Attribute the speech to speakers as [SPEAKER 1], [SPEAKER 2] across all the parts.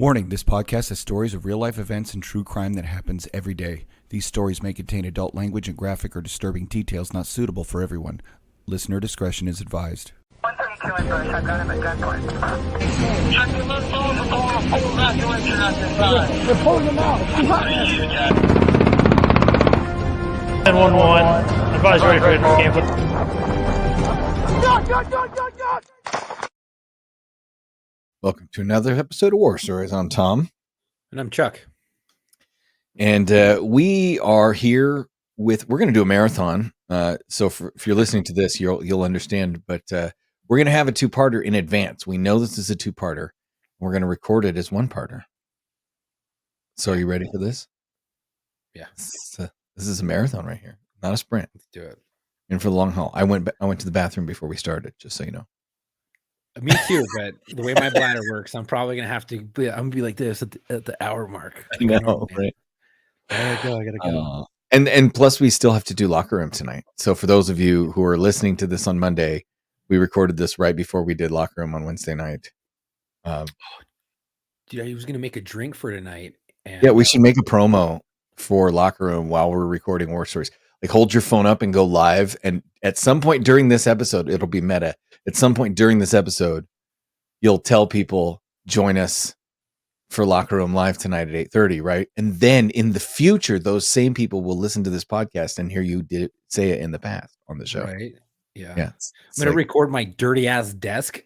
[SPEAKER 1] Warning, this podcast has stories of real-life events and true crime that happens every day. These stories may contain adult language and graphic or disturbing details not suitable for everyone. Listener discretion is advised.
[SPEAKER 2] 132 in Bush, I've got him at gunpoint. Check your left phone for going full evacuation at this time.
[SPEAKER 3] They're pulling them out.
[SPEAKER 4] 911. Advise ready for camp.
[SPEAKER 3] God!
[SPEAKER 1] Welcome to another episode of War Stories. I'm Tom.
[SPEAKER 5] And I'm Chuck.
[SPEAKER 1] And we are here with, we're going to do a marathon. So if you're listening to this, you'll understand. But we're going to have a two-parter in advance. We know this is a two-parter. We're going to record it as one-parter. So are you ready for this?
[SPEAKER 5] Yeah.
[SPEAKER 1] This is a marathon right here, not a sprint.
[SPEAKER 5] Let's do it.
[SPEAKER 1] And for the long haul. I went to the bathroom before we started, just so you know.
[SPEAKER 5] Me too, but the way my bladder works, I'm probably gonna have to. I'm gonna be like this at the hour mark.
[SPEAKER 1] I know, right?
[SPEAKER 5] I gotta go.
[SPEAKER 1] And plus, we still have to do locker room tonight. So for those of you who are listening to this on Monday, we recorded this right before we did locker room on Wednesday night.
[SPEAKER 5] Dude, I was gonna make a drink for tonight. And,
[SPEAKER 1] yeah, we should make a promo for locker room while we're recording War Stories. Like, hold your phone up and go live. And at some point during this episode, it'll be meta. At some point during this episode, you'll tell people, join us for Locker Room Live tonight at 8:30, right? And then in the future, those same people will listen to this podcast and hear you say it in the past on the show.
[SPEAKER 5] Right? Yeah.
[SPEAKER 1] Yeah.
[SPEAKER 5] I'm gonna record my dirty ass desk.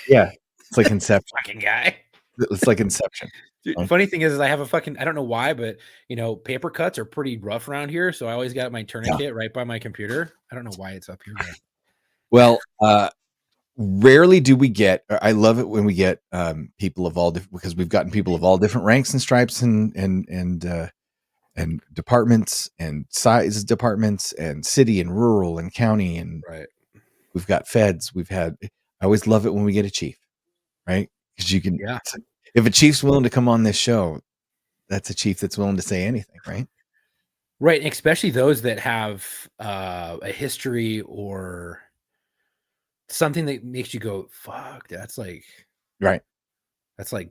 [SPEAKER 1] Yeah. It's like Inception.
[SPEAKER 5] Fucking guy.
[SPEAKER 1] It's like Inception.
[SPEAKER 5] Dude, funny thing is I have I don't know why, but paper cuts are pretty rough around here. So I always got my tourniquet right by my computer. I don't know why it's up here. But.
[SPEAKER 1] Well, rarely do we get, I love it when we get people of all different, because we've gotten people of all different ranks and stripes and departments and size departments and city and rural and county. And
[SPEAKER 5] right.
[SPEAKER 1] We've got feds. I always love it when we get a chief, right? Because you can, if a chief's willing to come on this show, that's a chief that's willing to say anything, right?
[SPEAKER 5] Right. Especially those that have a history or something that makes you go, fuck, that's like,
[SPEAKER 1] right.
[SPEAKER 5] That's like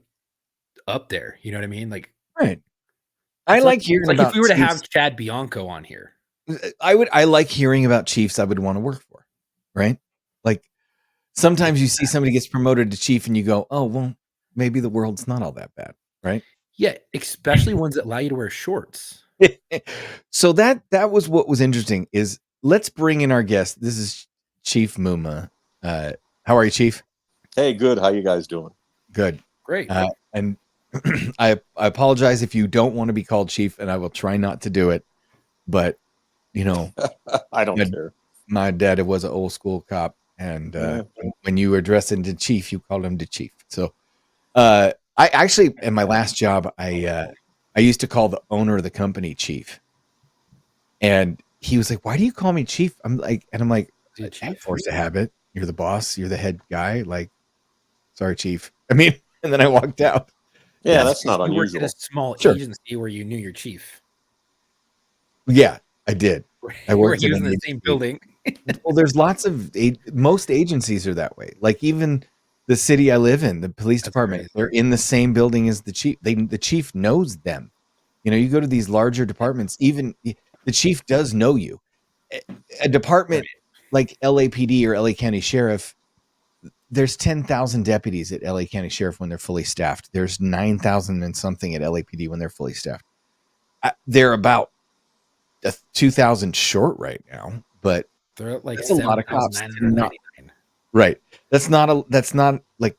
[SPEAKER 5] up there. You know what I mean? Like,
[SPEAKER 1] right. I like hearing about
[SPEAKER 5] if we were to
[SPEAKER 1] chiefs.
[SPEAKER 5] have Chad Bianco on here.
[SPEAKER 1] I like hearing about chiefs I would want to work for, right? Like sometimes you see somebody gets promoted to chief and you go, oh, well, maybe the world's not all that bad, right?
[SPEAKER 5] Yeah, especially ones that allow you to wear shorts.
[SPEAKER 1] So that was what was interesting is let's bring in our guest. This is Chief Muma. How are you, Chief?
[SPEAKER 6] Hey, good. How you guys doing?
[SPEAKER 1] Good.
[SPEAKER 5] Great.
[SPEAKER 1] And I apologize if you don't want to be called Chief, and I will try not to do it. But,
[SPEAKER 6] I don't care.
[SPEAKER 1] My dad was an old school cop. And when you address him to Chief, you call him to Chief. So I actually, in my last job, I used to call the owner of the company Chief. And he was like, why do you call me Chief? I'm like, I forced a habit. You're the boss. You're the head guy. Like, sorry, Chief. I mean, and then I walked out.
[SPEAKER 6] Yeah, that's not
[SPEAKER 5] you
[SPEAKER 6] unusual.
[SPEAKER 5] worked at a small agency where you knew your chief.
[SPEAKER 1] Yeah, I did. I worked
[SPEAKER 5] in the same building.
[SPEAKER 1] Well, there's lots of most agencies are that way. Like even the city I live in, the police department, they're in the same building as the chief. The chief knows them. You go to these larger departments, even the chief does know you. A department like LAPD or LA County Sheriff, there's 10,000 deputies at LA County Sheriff when they're fully staffed. There's 9,000 and something at LAPD when they're fully staffed. They're about 2,000 short right now, but
[SPEAKER 5] they're like
[SPEAKER 1] that's a lot of cops. Right. That's not like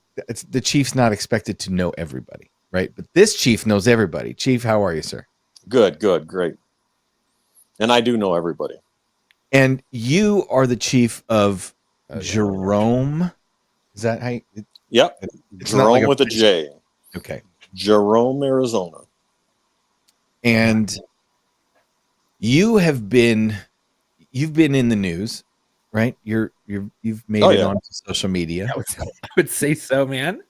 [SPEAKER 1] the chief's not expected to know everybody, right? But this chief knows everybody. Chief, how are you, sir?
[SPEAKER 6] Good, great. And I do know everybody.
[SPEAKER 1] And you are the chief of Jerome. Is that how you?
[SPEAKER 6] Yep. Jerome with a J.
[SPEAKER 1] Okay.
[SPEAKER 6] Jerome, Arizona.
[SPEAKER 1] And you've been in the news, right? You've made it onto social media.
[SPEAKER 5] I would say so, man.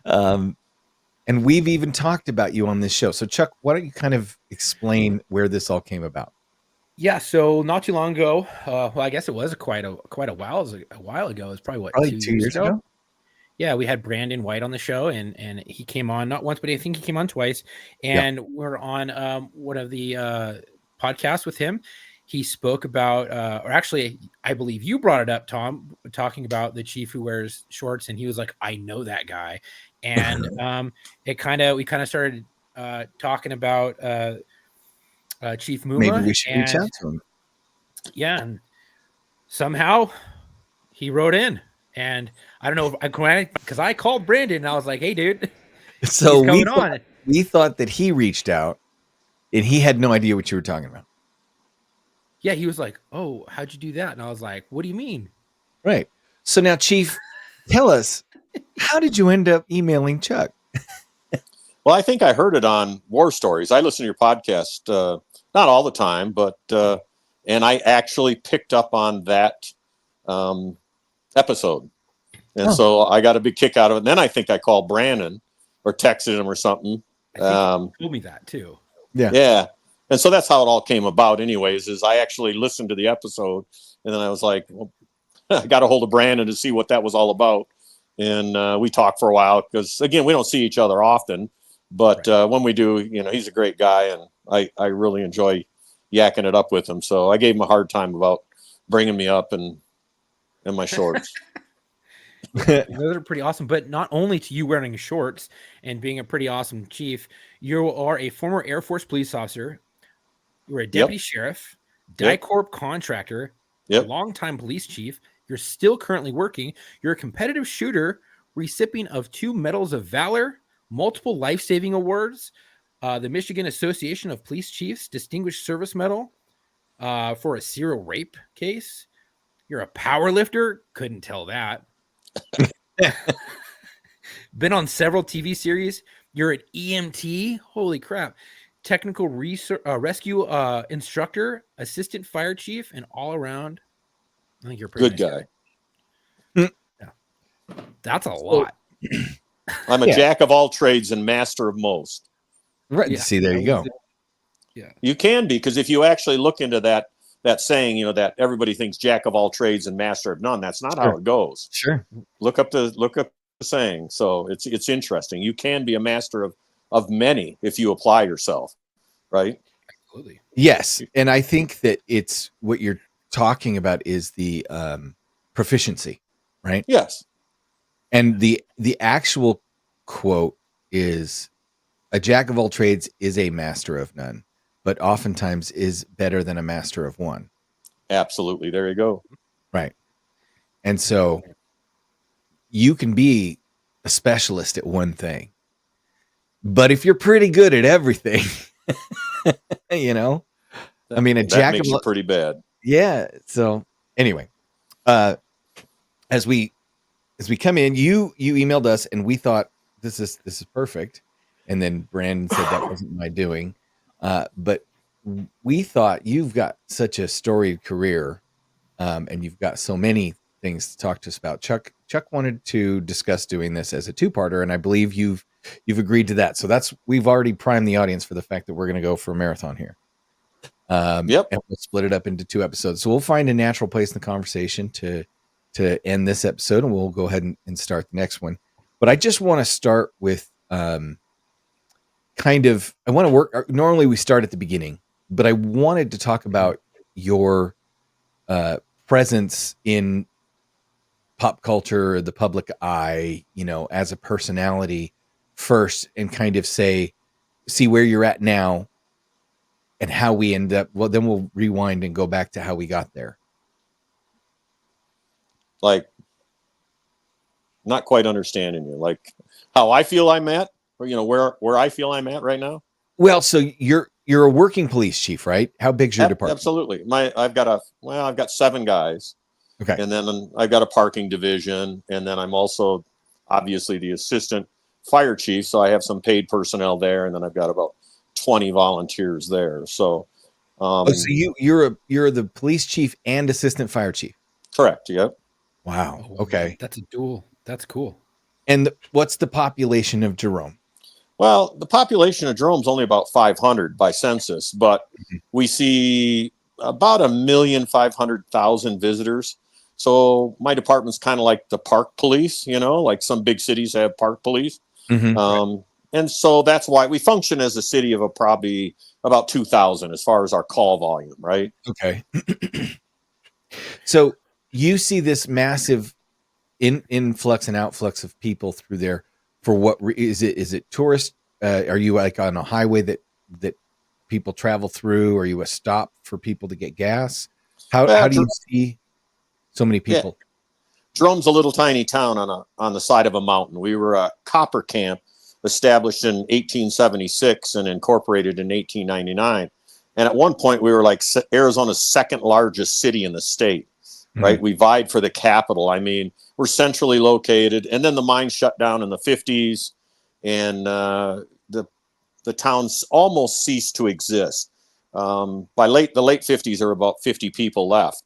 [SPEAKER 1] And we've even talked about you on this show. So Chuck, why don't you kind of explain where this all came about?
[SPEAKER 5] Yeah, so not too long ago, well, I guess it was quite a while ago. It's probably
[SPEAKER 1] 2 years ago.
[SPEAKER 5] Yeah, we had Brandon White on the show, and he came on not once, but I think he came on twice. And we're on one of the podcasts with him. He spoke about, or actually, I believe you brought it up, Tom, talking about the chief who wears shorts, and he was like, "I know that guy," and we kind of started talking about Chief Muma.
[SPEAKER 1] Maybe we should reach out to him.
[SPEAKER 5] Yeah, and somehow he wrote in. And I don't know because I called Brandon and I was like, "Hey, dude,
[SPEAKER 1] So
[SPEAKER 5] we
[SPEAKER 1] thought that he reached out, and he had no idea what you were talking about.
[SPEAKER 5] Yeah, he was like, "Oh, how'd you do that?" And I was like, "What do you mean?"
[SPEAKER 1] Right. So now, Chief, tell us, how did you end up emailing Chuck?
[SPEAKER 6] Well, I think I heard it on War Stories. I listen to your podcast, not all the time, but and I actually picked up on that episode. And so I got a big kick out of it. And then I think I called Brandon or texted him or something.
[SPEAKER 5] I think he told me that too.
[SPEAKER 6] Yeah. And so that's how it all came about anyways, is I actually listened to the episode and then I was like, well, I got a hold of Brandon to see what that was all about. And we talked for a while because, again, we don't see each other often. But when we do, he's a great guy and I really enjoy yakking it up with him. So I gave him a hard time about bringing me up and my shorts.
[SPEAKER 5] Those are pretty awesome. But not only to you wearing shorts and being a pretty awesome chief, you are a former Air Force police officer. You're a deputy sheriff, DICORP contractor, a longtime police chief. You're still currently working. You're a competitive shooter, recipient of 2 Medals of Valor, multiple life-saving awards, the Michigan Association of Police Chiefs Distinguished Service Medal for a serial rape case. You're a power lifter. Couldn't tell that. Been on several TV series. You're an EMT. Holy crap. Technical rescue instructor, assistant fire chief, and all around. I think you're a pretty
[SPEAKER 6] good
[SPEAKER 5] nice guy. Yeah. That's a lot.
[SPEAKER 6] I'm a jack of all trades and master of most.
[SPEAKER 1] Right. Yeah. See, there you go.
[SPEAKER 6] Yeah. You can be, because if you actually look into that saying, that everybody thinks jack of all trades and master of none, that's not how it goes.
[SPEAKER 1] Sure.
[SPEAKER 6] Look up the saying. So it's interesting. You can be a master of many if you apply yourself, right?
[SPEAKER 5] Absolutely.
[SPEAKER 1] Yes, and I think that it's what you're talking about is the proficiency, right?
[SPEAKER 6] Yes.
[SPEAKER 1] And the actual quote is, "A jack of all trades is a master of none, but oftentimes is better than a master of one."
[SPEAKER 6] Absolutely. There you go.
[SPEAKER 1] Right. And so you can be a specialist at one thing, but if you're pretty good at everything, I mean, a jack
[SPEAKER 6] makes
[SPEAKER 1] of
[SPEAKER 6] you pretty bad.
[SPEAKER 1] Yeah. So anyway, as we come in, you emailed us and we thought this is perfect. And then Brandon said that wasn't my doing. But we thought you've got such a storied career, and you've got so many things to talk to us about. Chuck wanted to discuss doing this as a 2-parter, and I believe you've agreed to that. So we've already primed the audience for the fact that we're going to go for a marathon here. And we'll split it up into 2 episodes. So we'll find a natural place in the conversation to end this episode, and we'll go ahead and start the next one. But I just want to start with I want to work. Normally we start at the beginning, but I wanted to talk about your presence in pop culture, the public eye, as a personality first, and kind of see where you're at now and how we end up. Well, then we'll rewind and go back to how we got there.
[SPEAKER 6] Like, not quite understanding you. Like how I feel I'm at, or where I feel I'm at right now.
[SPEAKER 1] Well, so you're a working police chief, right? How big's your department?
[SPEAKER 6] Absolutely. I've got 7 guys.
[SPEAKER 1] Okay.
[SPEAKER 6] And then I've got a parking division, and then I'm also obviously the assistant fire chief, so I have some paid personnel there, and then I've got about 20 volunteers there. So,
[SPEAKER 1] so you're the police chief and assistant fire chief.
[SPEAKER 6] Correct. Yep.
[SPEAKER 1] Wow. Okay.
[SPEAKER 5] That's a dual. That's cool.
[SPEAKER 1] And what's the population of Jerome?
[SPEAKER 6] Well, the population of Jerome's only about 500 by census, but we see about 1,500,000 visitors. So my department's kind of like the park police, like some big cities have park police. And so that's why we function as a city of probably about 2,000 as far as our call volume, right?
[SPEAKER 1] Okay. So you see this massive influx and outflux of people through there for what is it? Is it tourist? Are you like on a highway that people travel through? Are you a stop for people to get gas? How do you see so many people?
[SPEAKER 6] Yeah. Jerome's a little tiny town on the side of a mountain. We were a copper camp established in 1876 and incorporated in 1899. And at one point, we were like Arizona's second largest city in the state, right? We vied for the capital. I mean, we're centrally located. And then the mine shut down in the 50s, and the towns almost ceased to exist. By the late 50s, there were about 50 people left.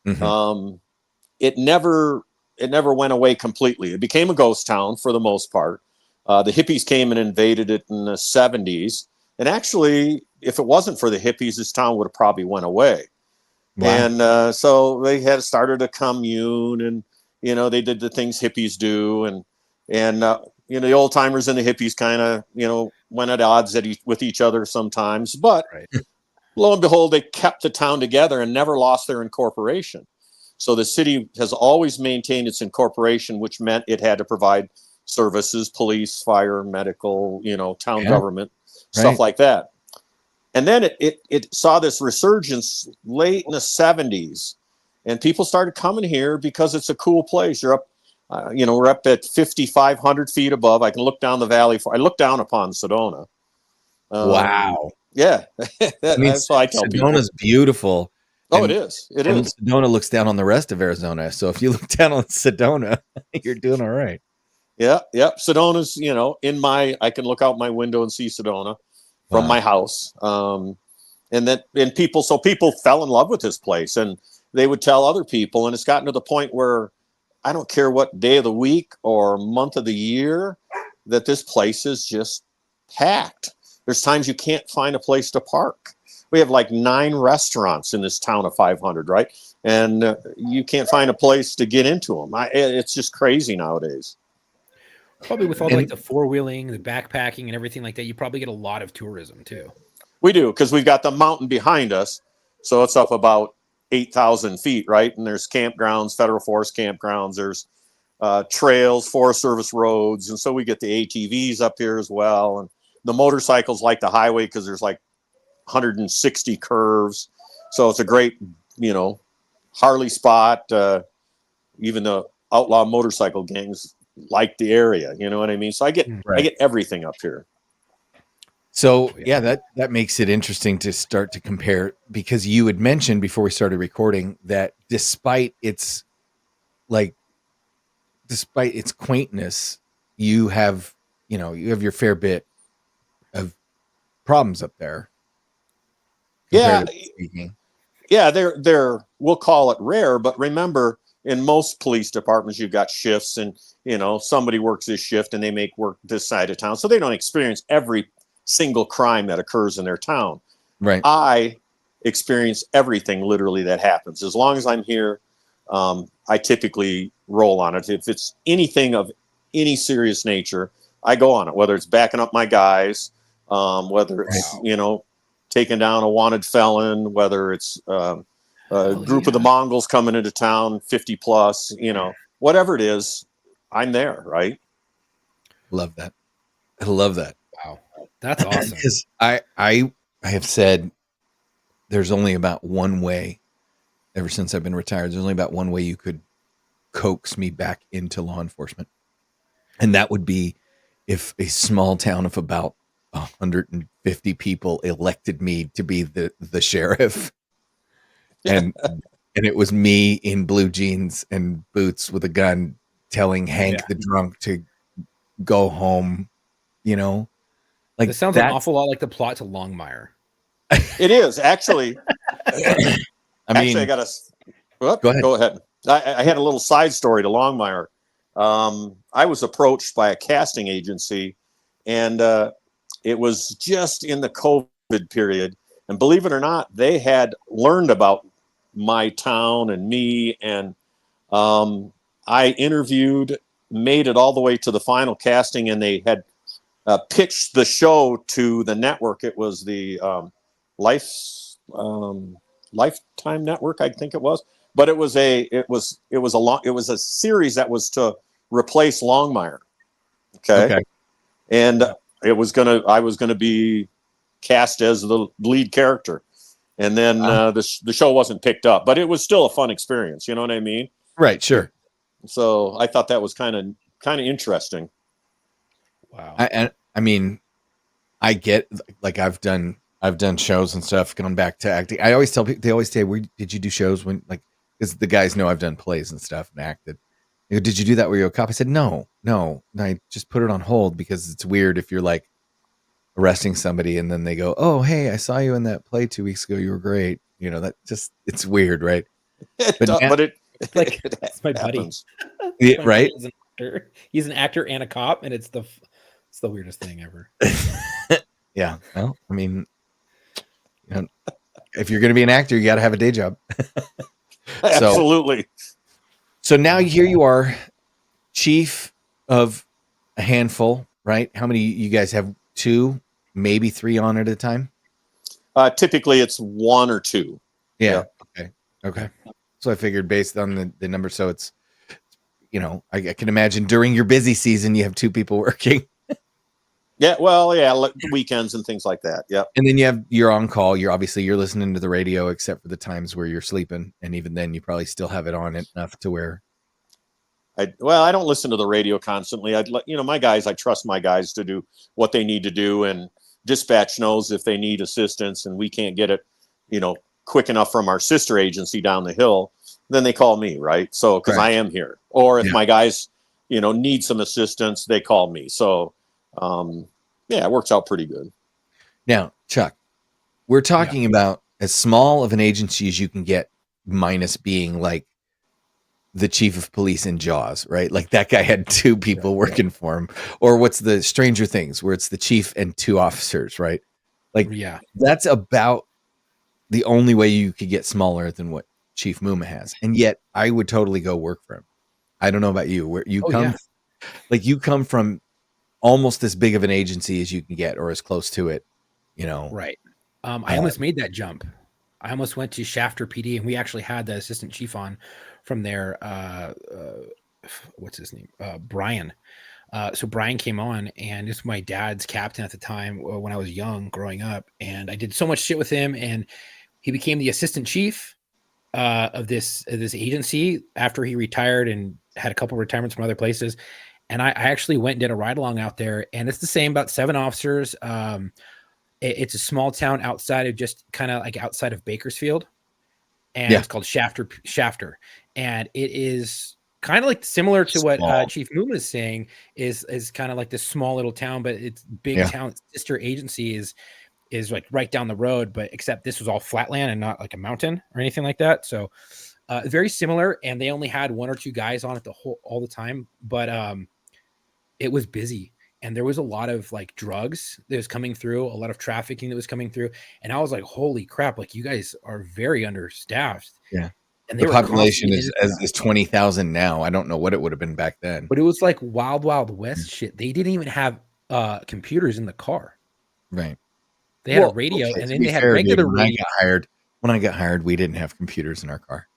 [SPEAKER 6] It never went away completely. It became a ghost town for the most part. The hippies came and invaded it in the 70s. And actually, if it wasn't for the hippies, this town would have probably went away. Wow. And so they had started a commune, and, they did the things hippies do. And the old timers and the hippies kind of, went at odds with each other sometimes. But lo and behold, they kept the town together and never lost their incorporation. So the city has always maintained its incorporation, which meant it had to provide services, police, fire, medical, town government, stuff like that. And then it saw this resurgence late in the 70s, and people started coming here because it's a cool place. You're up, we're up at 5,500 feet above. I can look down the valley. I look down upon Sedona.
[SPEAKER 1] Wow.
[SPEAKER 6] Yeah. That's what I tell people.
[SPEAKER 1] Sedona's beautiful.
[SPEAKER 6] Oh, it is. It is.
[SPEAKER 1] Sedona looks down on the rest of Arizona. So if you look down on Sedona, you're doing all right.
[SPEAKER 6] Yeah. Sedona's, I can look out my window and see Sedona from my house. And people fell in love with this place, and they would tell other people. And it's gotten to the point where I don't care what day of the week or month of the year, that this place is just packed. There's times you can't find a place to park. We have like 9 restaurants in this town of 500, right? And you can't find a place to get into them. It's just crazy nowadays.
[SPEAKER 5] Probably with all like the four-wheeling, the backpacking, and everything like that, you probably get a lot of tourism too.
[SPEAKER 6] We do, because we've got the mountain behind us. So it's up about 8,000 feet, right? And there's campgrounds, federal forest campgrounds. There's trails, Forest Service roads. And so we get the ATVs up here as well. And the motorcycles like the highway because there's like 160 curves. So it's a great, Harley spot. Even the outlaw motorcycle gangs like the area, you know what I mean? So I get everything up here.
[SPEAKER 1] So yeah, that makes it interesting to start to compare, because you had mentioned before we started recording that despite its quaintness, you have your fair bit of problems up there.
[SPEAKER 6] Yeah, they're we'll call it rare, but remember, in most police departments, you've got shifts, and somebody works this shift and they make work this side of town, so they don't experience every single crime that occurs in their town.
[SPEAKER 1] Right.
[SPEAKER 6] I experience everything literally that happens. As long as I'm here, I typically roll on it. If it's anything of any serious nature, I go on it, whether it's backing up my guys, whether it's, taking down a wanted felon, whether it's a group of the Mongols coming into town, 50 plus, whatever it is, I'm there, right?
[SPEAKER 1] Love that. I love that.
[SPEAKER 5] Wow. That's awesome.
[SPEAKER 1] Because I have said there's only about one way, ever since I've been retired, there's only about one way you could coax me back into law enforcement. And that would be if a small town of about 150 people elected me to be the sheriff. And it was me in blue jeans and boots with a gun telling Hank the drunk to go home, Like,
[SPEAKER 5] this sounds an awful lot like the plot to Longmire.
[SPEAKER 6] It is actually.
[SPEAKER 1] I
[SPEAKER 6] got a.
[SPEAKER 1] Go ahead.
[SPEAKER 6] I had a little side story to Longmire. I was approached by a casting agency, and it was just in the COVID period. And believe it or not, they had learned about my town and me, and I interviewed, made it all the way to the final casting, and they had pitched the show to the network. It was the Lifetime Network, I think it was, but it was a series that was to replace Longmire. Okay. And I was gonna be cast as the lead character, and then the show wasn't picked up, but it was still a fun experience. You know what I mean?
[SPEAKER 1] Right. Sure.
[SPEAKER 6] So I thought that was kind of interesting.
[SPEAKER 5] Wow.
[SPEAKER 1] I mean, I get, like, I've done shows and stuff, gone back to acting. I always tell people, they always say, did you do shows when, like, because the guys know I've done plays and stuff and acted. They go, did you do that where you're a cop? I said, no, I just put it on hold because it's weird if you're like arresting somebody and then they go, oh, hey, I saw you in that play 2 weeks ago. You were great. You know, that just, it's weird, right?
[SPEAKER 6] But
[SPEAKER 5] It's like, it's my buddy.
[SPEAKER 1] Yeah, right?
[SPEAKER 5] He's an actor and a cop, and it's the weirdest thing ever.
[SPEAKER 1] Yeah. Well, I mean, you know, if you're going to be an actor, you got to have a day job.
[SPEAKER 6] Absolutely.
[SPEAKER 1] So now here you are, chief of a handful, right? How many you guys have? 2, maybe 3 on at a time?
[SPEAKER 6] Typically it's 1 or 2.
[SPEAKER 1] Yeah. Okay. So I figured based on the number, so it's, you know, I can imagine during your busy season you have 2 people working.
[SPEAKER 6] Yeah, well, yeah, weekends and things like that. Yeah.
[SPEAKER 1] And then you're on call. You're listening to the radio, except for the times where you're sleeping, and even then you probably still have it on enough to where.
[SPEAKER 6] I don't listen to the radio constantly. My guys, I trust my guys to do what they need to do, and dispatch knows if they need assistance and we can't get it, quick enough from our sister agency down the hill, then they call me, right? So, because I am here. Or if my guys, need some assistance, they call me. So, it works out pretty good.
[SPEAKER 1] Now, Chuck, we're talking about as small of an agency as you can get, minus being like the chief of police in Jaws, right? Like that guy had 2 people working for him. Or what's the Stranger Things, where it's the chief and 2 officers, right? Like, that's about the only way you could get smaller than what Chief Muma has. And yet I would totally go work for him. I don't know about you, where you come, like you come from almost as big of an agency as you can get, or as close to it,
[SPEAKER 5] Right. I almost made that jump. I almost went to Shafter PD, and we actually had the assistant chief on from there. What's his name? Brian. So Brian came on, and this was my dad's captain at the time when I was young, growing up. And I did so much shit with him, and he became the assistant chief of this agency after he retired and had a couple of retirements from other places. And I actually went and did a ride along out there, and it's the same, about 7 officers. It's a small town outside of, just kind of like outside of Bakersfield, and it's called Shafter, and it is kind of like similar to what Chief Muma is saying, is kind of like this small little town, but it's big town. Sister agency is like right down the road, but except this was all flatland and not like a mountain or anything like that. So very similar, and they only had 1 or 2 guys on it all the time, but it was busy. And there was a lot of like drugs that was coming through, a lot of trafficking that was coming through. And I was like, holy crap, like you guys are very understaffed.
[SPEAKER 1] Yeah.
[SPEAKER 5] And
[SPEAKER 1] the population is 20,000 now. I don't know what it would have been back then.
[SPEAKER 5] But it was like wild West shit. They didn't even have computers in the car.
[SPEAKER 1] Right.
[SPEAKER 5] They had a radio, and then they had regular radio.
[SPEAKER 1] When I got hired, we didn't have computers in our car.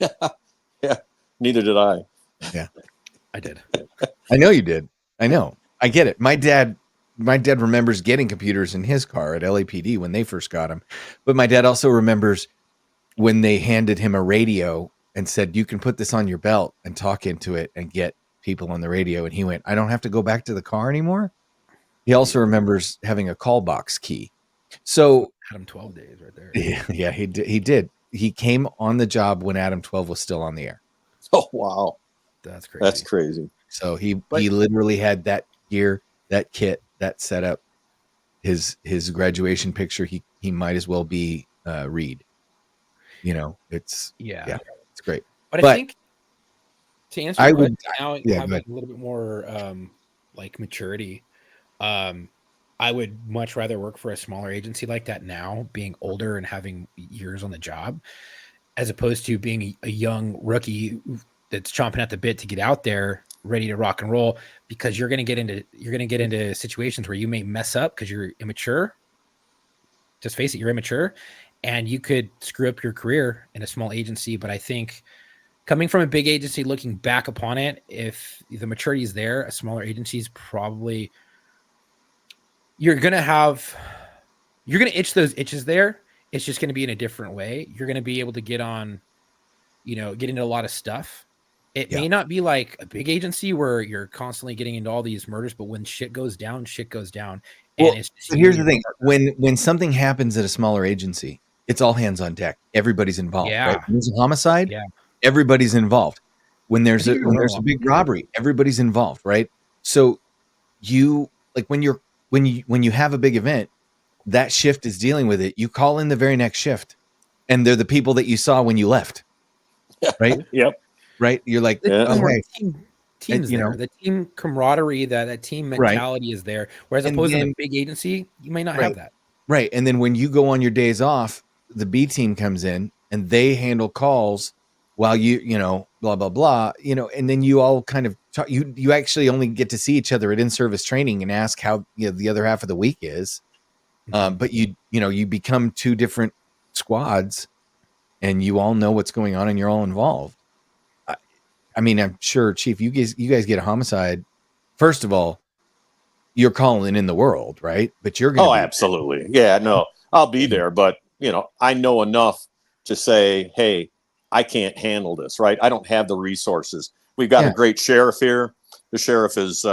[SPEAKER 6] Yeah. Neither did I.
[SPEAKER 1] Yeah.
[SPEAKER 5] I did.
[SPEAKER 1] I know you did. I know. I get it. My dad remembers getting computers in his car at LAPD when they first got them. But my dad also remembers when they handed him a radio and said, you can put this on your belt and talk into it and get people on the radio. And he went, I don't have to go back to the car anymore. He also remembers having a call box key. So
[SPEAKER 5] Adam 12 days right there.
[SPEAKER 1] Yeah, he did. He came on the job when Adam 12 was still on the air.
[SPEAKER 6] Oh, wow.
[SPEAKER 5] That's crazy.
[SPEAKER 6] That's crazy.
[SPEAKER 1] So he literally had that gear, that kit, that setup. His graduation picture, he might as well be Reed. It's it's great.
[SPEAKER 5] But I think to answer
[SPEAKER 1] I
[SPEAKER 5] your
[SPEAKER 1] would
[SPEAKER 5] question, now have a little bit more like maturity. I would much rather work for a smaller agency like that now, being older and having years on the job. as opposed to being a young rookie that's chomping at the bit to get out there ready to rock and roll, because you're going to get into situations where you may mess up because you're immature. Just face it, you're immature, and you could screw up your career in a small agency. But I think coming from a big agency, looking back upon it, if the maturity is there, a smaller agency is probably, you're going to itch those itches there. It's just going to be in a different way. You're going to be able to get into a lot of stuff. It may not be like a big agency where you're constantly getting into all these murders, but when shit goes down, shit goes down. And
[SPEAKER 1] Well, so here's the thing: when something happens at a smaller agency, it's all hands on deck. Everybody's involved.
[SPEAKER 5] Yeah.
[SPEAKER 1] Right? When there's a homicide,
[SPEAKER 5] Yeah.
[SPEAKER 1] everyboys involved. When there's a big robbery, everybody's involved, right? So you like when you have a big event, that shift is dealing with it. You call in the very next shift, and they're the people that you saw when you left, right?
[SPEAKER 6] Yep.
[SPEAKER 1] Right? You're like,
[SPEAKER 5] Team's there. The team camaraderie, that team mentality is there. Whereas opposed to a big agency, you may not have that.
[SPEAKER 1] Right. And then when you go on your days off, the B team comes in and they handle calls while blah, blah, blah, and then you all kind of talk, you actually only get to see each other at in-service training and ask how the other half of the week is. But you become two different squads and you all know what's going on and you're all involved. I mean, I'm sure, Chief, you guys get a homicide. First of all, you're calling in the world, right? But you're going to
[SPEAKER 6] absolutely. Yeah, no, I'll be there. But, I know enough to say, hey, I can't handle this, right? I don't have the resources. We've got a great sheriff here. The sheriff is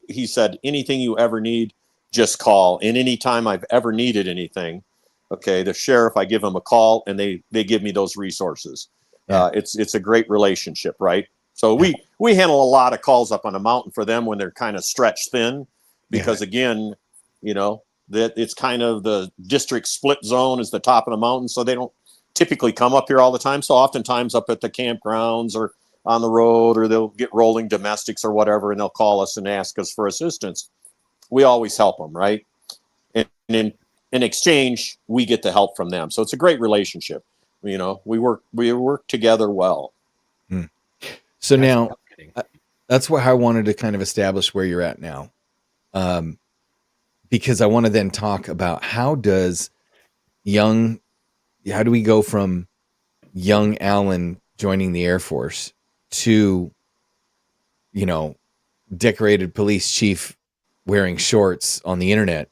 [SPEAKER 6] he said, anything you ever need, just call. And anytime I've ever needed anything, okay, the sheriff, I give him a call and they give me those resources. It's a great relationship, right? So we handle a lot of calls up on the mountain for them when they're kind of stretched thin, because again, that it's kind of the district split zone is the top of the mountain, so they don't typically come up here all the time. So oftentimes up at the campgrounds or on the road, or they'll get rolling domestics or whatever, and they'll call us and ask us for assistance. We always help them, right? And in exchange, we get the help from them. So it's a great relationship. We work together well.
[SPEAKER 1] So now that's how I wanted to kind of establish where you're at now. Because I want to then talk about how do we go from young Allen joining the Air Force to, decorated police chief wearing shorts on the internet,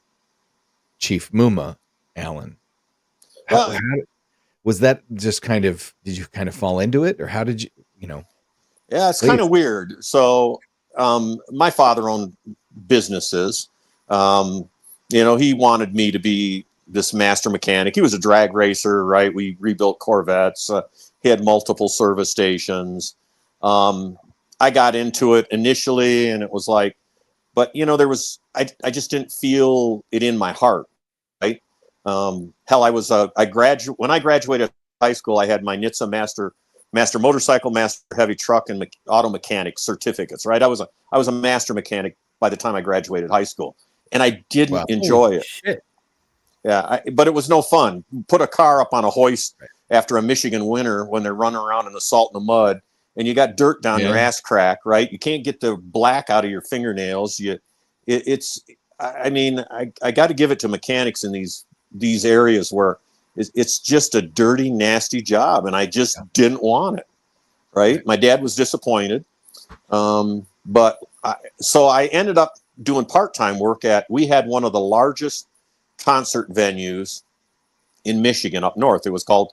[SPEAKER 1] Chief Muma Allen. How was that just kind of, did you kind of fall into it, or how did you,
[SPEAKER 6] Yeah, it's kind of weird. So my father owned businesses. He wanted me to be this master mechanic. He was a drag racer, right? We rebuilt Corvettes. He had multiple service stations. I got into it initially, and it was like, but I just didn't feel it in my heart, right? Hell, when I graduated high school, I had my NHTSA master motorcycle, master heavy truck, and auto mechanic certificates, right? I was a master mechanic by the time I graduated high school, and I didn't enjoy it.
[SPEAKER 5] Shit.
[SPEAKER 6] Yeah, but it was no fun. Put a car up on a hoist after a Michigan winter when they're running around in the salt and the mud, and you got dirt down your ass crack, right? You can't get the black out of your fingernails. I got to give it to mechanics in these areas where it's just a dirty, nasty job, and I just didn't want it, right? My dad was disappointed, so I ended up doing part-time work we had one of the largest concert venues in Michigan up north. It was called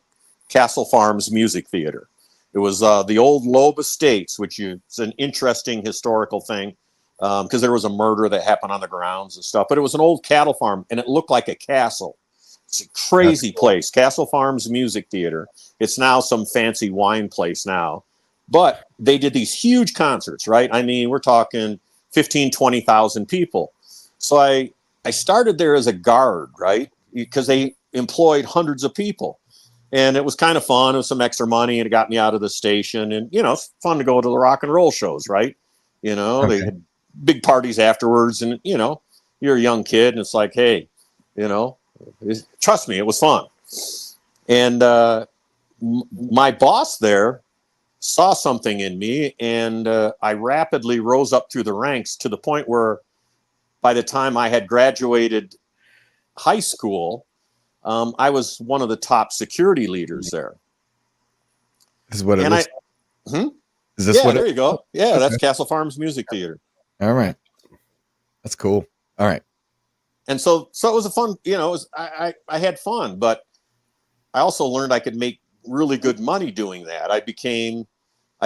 [SPEAKER 6] Castle Farms Music Theater. It was the old Loeb Estates, it's an interesting historical thing because there was a murder that happened on the grounds and stuff, but it was an old cattle farm and it looked like a castle. It's a crazy place, Castle Farms Music Theater. It's now some fancy wine place now, but they did these huge concerts, right? I mean, we're talking 15, 20,000 people. So I started there as a guard, right? Because they employed hundreds of people. And it was kind of fun. It was some extra money, and it got me out of the station. And, it's fun to go to the rock and roll shows, right? They had big parties afterwards. And, you're a young kid, and it's like, hey, trust me, it was fun. And my boss there saw something in me, and I rapidly rose up through the ranks to the point where by the time I had graduated high school, I was one of the top security leaders there.
[SPEAKER 1] This is what it
[SPEAKER 6] And
[SPEAKER 1] looks Is this
[SPEAKER 6] yeah,
[SPEAKER 1] what
[SPEAKER 6] there you go. Yeah,
[SPEAKER 1] Okay.
[SPEAKER 6] that's Castle Farms Music Theater.
[SPEAKER 1] All right. That's cool. All right.
[SPEAKER 6] And so it was a fun, I had fun, but I also learned I could make really good money doing that. I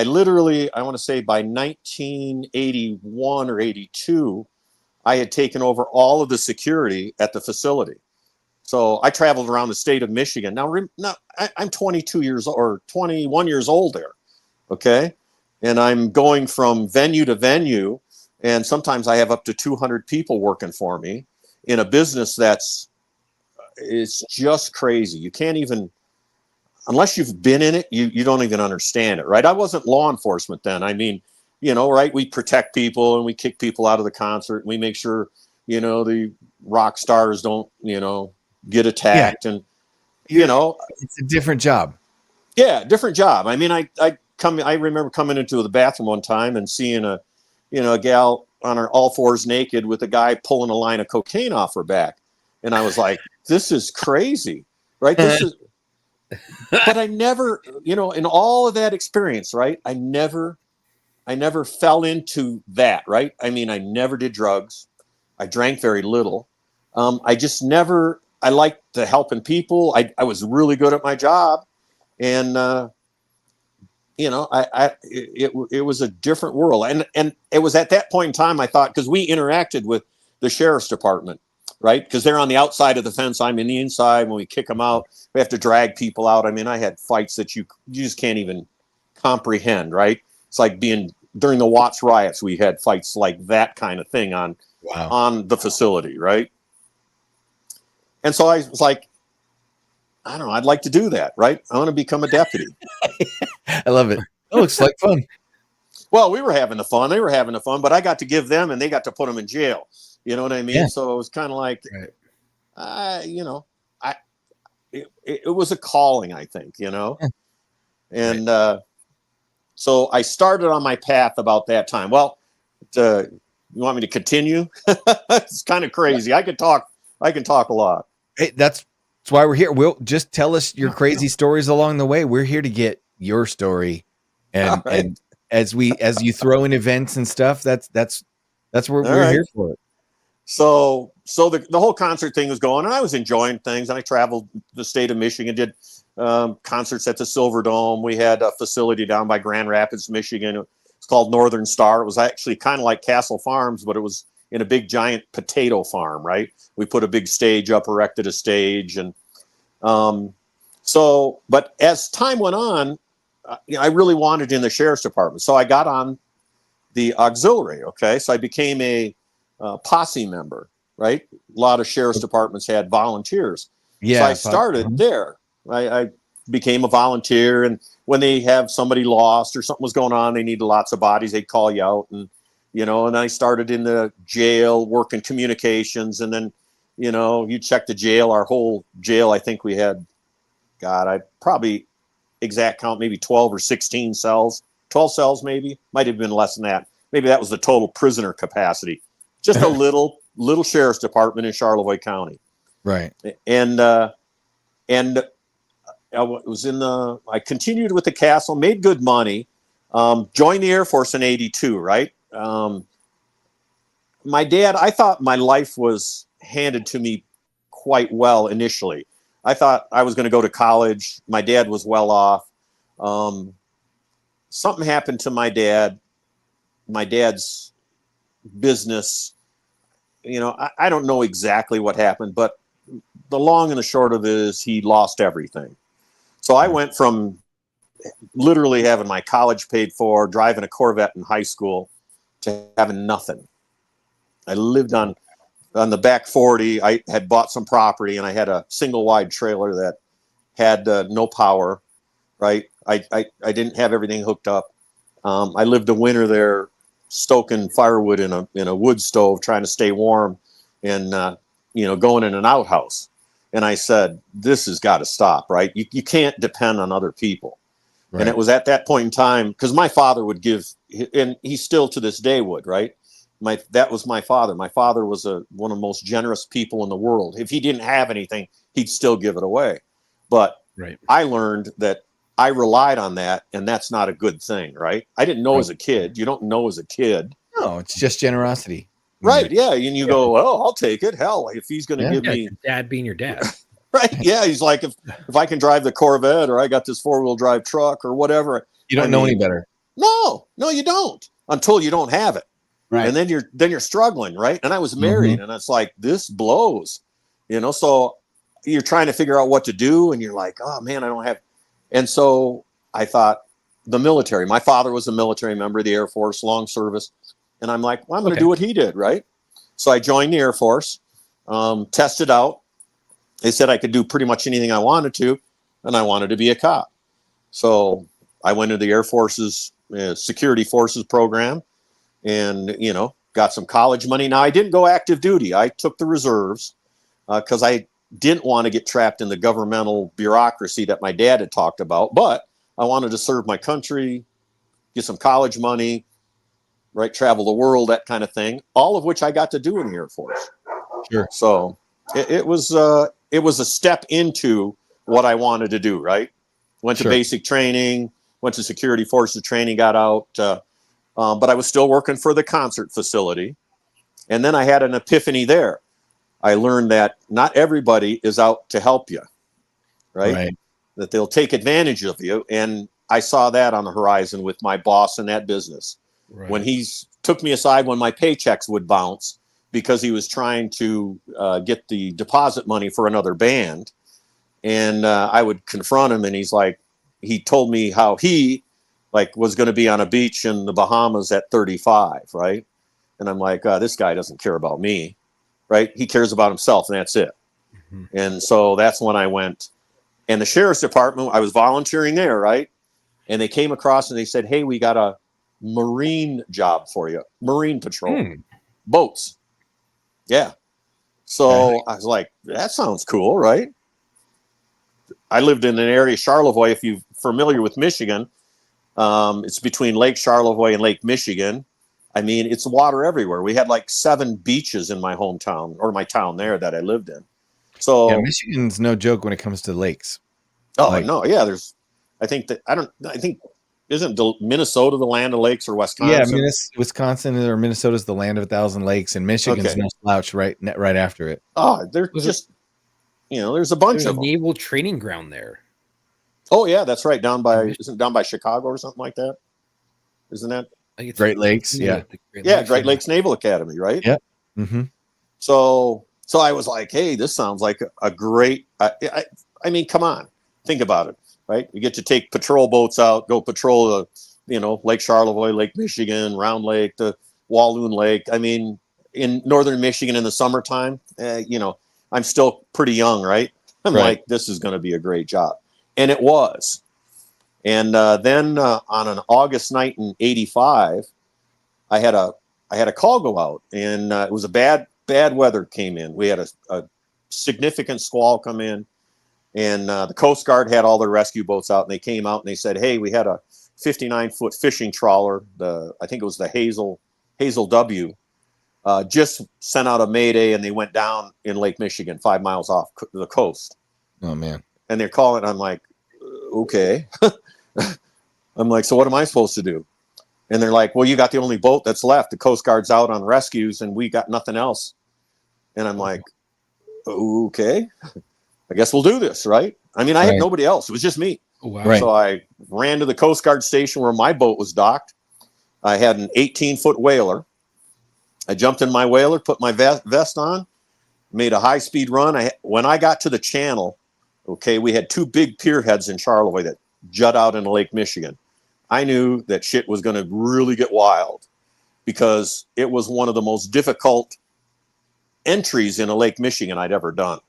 [SPEAKER 6] literally, I want to say by 1981 or 82, I had taken over all of the security at the facility. So I traveled around the state of Michigan. Now I'm 22 years or 21 years old there. Okay. And I'm going from venue to venue. And sometimes I have up to 200 people working for me in a business it's just crazy. You can't even, unless you've been in it, you don't even understand it, right? I wasn't law enforcement then. I mean, right? We protect people and we kick people out of the concert. And we make sure, the rock stars don't, get attacked. And,
[SPEAKER 1] it's a different job.
[SPEAKER 6] Yeah, different job. I mean, I remember coming into the bathroom one time and seeing a gal on her all fours naked with a guy pulling a line of cocaine off her back. And I was like, this is crazy, right? But I never, in all of that experience, right? I never fell into that, right? I mean, I never did drugs. I drank very little. I just never, I liked the helping people. I was really good at my job. And, it was a different world. And it was at that point in time, I thought, because we interacted with the sheriff's department, right? Because they're on the outside of the fence. I'm in the inside. When we kick them out, we have to drag people out. I mean, I had fights that you just can't even comprehend, right? It's like during the Watts riots, we had fights like that kind of thing on the facility, right? And so I was like, I don't know, I'd like to do that, right? I want to become a deputy.
[SPEAKER 1] I love it. It looks like fun.
[SPEAKER 6] Well, we were having the fun. They were having the fun, but I got to give them and they got to put them in jail. You know what I mean?
[SPEAKER 1] Yeah.
[SPEAKER 6] So it was kind of like, it was a calling, I think, And so I started on my path about that time. Well, you want me to continue? It's kind of crazy. I can talk a lot.
[SPEAKER 1] Hey, that's why we're here. We'll just tell us your crazy stories along the way. We're here to get your story. And,
[SPEAKER 6] right.
[SPEAKER 1] and as you throw in events and stuff, that's what we're here for.
[SPEAKER 6] So the whole concert thing was going, and I was enjoying things. And I traveled the state of Michigan, did concerts at the Silver Dome. We had a facility down by Grand Rapids, Michigan. It's called Northern Star. It was actually kind of like Castle Farms, but it was in a big giant potato farm, right? We put a big stage up, erected a stage. And but as time went on, I really wanted in the sheriff's department. So I got on the auxiliary. Okay. So I became a posse member, right? A lot of sheriff's departments had volunteers.
[SPEAKER 1] Yeah.
[SPEAKER 6] So I started there. I became a volunteer. And when they have somebody lost or something was going on, they needed lots of bodies, they'd call you out. And, and I started in the jail working communications. And then, you check the jail, our whole jail, I think we had, I probably exact count, maybe 12 or 16 cells, 12 cells, maybe, might have been less than that. Maybe that was the total prisoner capacity. Just a little sheriff's department in Charlevoix County.
[SPEAKER 1] Right.
[SPEAKER 6] And I continued with the castle, made good money, joined the Air Force in 82, right? My dad, I thought my life was handed to me quite well initially. I thought I was going to go to college. My dad was well off. Something happened to my dad. My dad's business, I don't know exactly what happened, but the long and the short of it is he lost everything. So I went from literally having my college paid for, driving a Corvette in high school, to having nothing. I lived on the back 40. I had bought some property and I had a single wide trailer that had no power, right? I didn't have everything hooked up. I lived a winter there stoking firewood in a wood stove, trying to stay warm and, going in an outhouse. And I said, this has got to stop, right? You can't depend on other people.
[SPEAKER 1] Right.
[SPEAKER 6] And it was at that point in time, because my father would give, and he still to this day would, right? That was my father. My father was one of the most generous people in the world. If he didn't have anything, he'd still give it away. But I learned that I relied on that, and that's not a good thing, right? I didn't know as a kid. You don't know as a kid.
[SPEAKER 1] No, it's just generosity.
[SPEAKER 6] Right. Yeah. And you go, oh, I'll take it. Hell, if he's going to give me.
[SPEAKER 5] Your dad being your dad.
[SPEAKER 6] Right. Yeah. He's like, if I can drive the Corvette, or I got this 4-wheel drive truck or whatever.
[SPEAKER 1] You don't know any better.
[SPEAKER 6] No, you don't, until you don't have it.
[SPEAKER 3] Right.
[SPEAKER 6] And then you're struggling. Right. And I was married, and it's like, this blows, so you're trying to figure out what to do. And you're like, oh man, I don't have. And so I thought, the military, my father was a military member of the Air Force, long service. And I'm like, well, I'm going to do what he did. Right. So I joined the Air Force, tested out. They said I could do pretty much anything I wanted to, and I wanted to be a cop. So I went into the Air Force's security forces program, and, got some college money. Now, I didn't go active duty. I took the reserves because I didn't want to get trapped in the governmental bureaucracy that my dad had talked about. But I wanted to serve my country, get some college money, right? Travel the world, that kind of thing, all of which I got to do in the Air Force.
[SPEAKER 1] Sure.
[SPEAKER 6] So it was a step into what I wanted to do, right? Went to basic training, went to security forces training, got out. But I was still working for the concert facility. And then I had an epiphany there. I learned that not everybody is out to help you, right? That they'll take advantage of you. And I saw that on the horizon with my boss in that business. When he took me aside when my paychecks would bounce, because he was trying to get the deposit money for another band. And I would confront him, and he told me how he was going to be on a beach in the Bahamas at 35. Right. And I'm like, this guy doesn't care about me. Right. He cares about himself, and that's it. And so that's when I went. And the sheriff's department, I was volunteering there. Right. And they came across and they said, hey, we got a marine job for you. Marine patrol. Boats. Yeah. So I was like, that sounds cool, right? I lived in an area, Charlevoix, if you're familiar with Michigan. It's between Lake Charlevoix and Lake Michigan. I mean, it's water everywhere. We had 7 beaches in my hometown, or my town there that I lived in. So
[SPEAKER 1] Michigan's no joke when it comes to lakes.
[SPEAKER 6] Oh, no. Yeah. Isn't Minnesota the land of lakes, or Wisconsin?
[SPEAKER 1] Yeah, Wisconsin or Minnesota is the land of 1,000 lakes, and Michigan's no slouch right after it.
[SPEAKER 6] Oh, they're just, there's a bunch of them.
[SPEAKER 5] Naval training ground there.
[SPEAKER 6] Oh yeah, that's right. Down by Chicago or something like that? Isn't that?
[SPEAKER 1] Great Lakes,
[SPEAKER 6] Great Lakes Naval Academy, right?
[SPEAKER 1] Yeah. Mm-hmm.
[SPEAKER 6] So I was like, hey, this sounds like a great. I mean, come on, think about it. Right, you get to take patrol boats out, go patrol Lake Charlevoix, Lake Michigan, Round Lake, the Walloon Lake. I mean, in northern Michigan in the summertime, I'm still pretty young, right? I'm like, this is going to be a great job, and it was. And then on an August night in '85, I had a call go out, and it was a bad weather came in. We had a significant squall come in. And the Coast Guard had all their rescue boats out, and they came out and they said, hey, we had a 59-foot fishing trawler. I think it was the Hazel W, just sent out a mayday, and they went down in Lake Michigan, 5 miles off the coast.
[SPEAKER 1] Oh, man.
[SPEAKER 6] And they're calling. I'm like, okay. I'm like, so what am I supposed to do? And they're like, well, you got the only boat that's left. The Coast Guard's out on rescues, and we got nothing else. And I'm like, okay. I guess we'll do this, right? I mean, I had nobody else. It was just me.
[SPEAKER 5] Wow.
[SPEAKER 1] Right.
[SPEAKER 6] So I ran to the Coast Guard station where my boat was docked. I had an 18-foot whaler. I jumped in my whaler, put my vest on, made a high-speed run. When I got to the channel, we had 2 big pier heads in Charlevoix that jut out into Lake Michigan. I knew that shit was going to really get wild, because it was one of the most difficult entries in a Lake Michigan I'd ever done.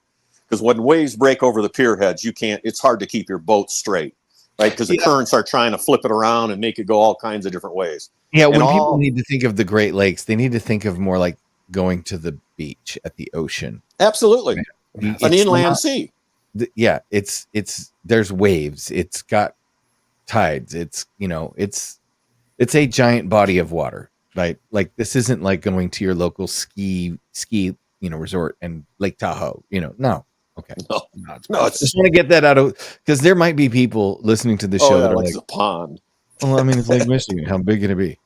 [SPEAKER 6] Because when waves break over the pier heads, it's hard to keep your boat straight, right? Because the currents are trying to flip it around and make it go all kinds of different ways.
[SPEAKER 1] Yeah, when people need to think of the Great Lakes, they need to think of more like going to the beach at the ocean.
[SPEAKER 6] Absolutely. an inland sea.
[SPEAKER 1] Yeah, it's there's waves. It's got tides. It's it's a giant body of water, right? Like this isn't like going to your local ski resort and Lake Tahoe. No. Okay.
[SPEAKER 6] No,
[SPEAKER 1] Just want to get that out of, because there might be people listening to the show that are
[SPEAKER 6] like
[SPEAKER 1] like,
[SPEAKER 6] it's a pond.
[SPEAKER 1] well, I mean, it's Lake Michigan. How big can it be?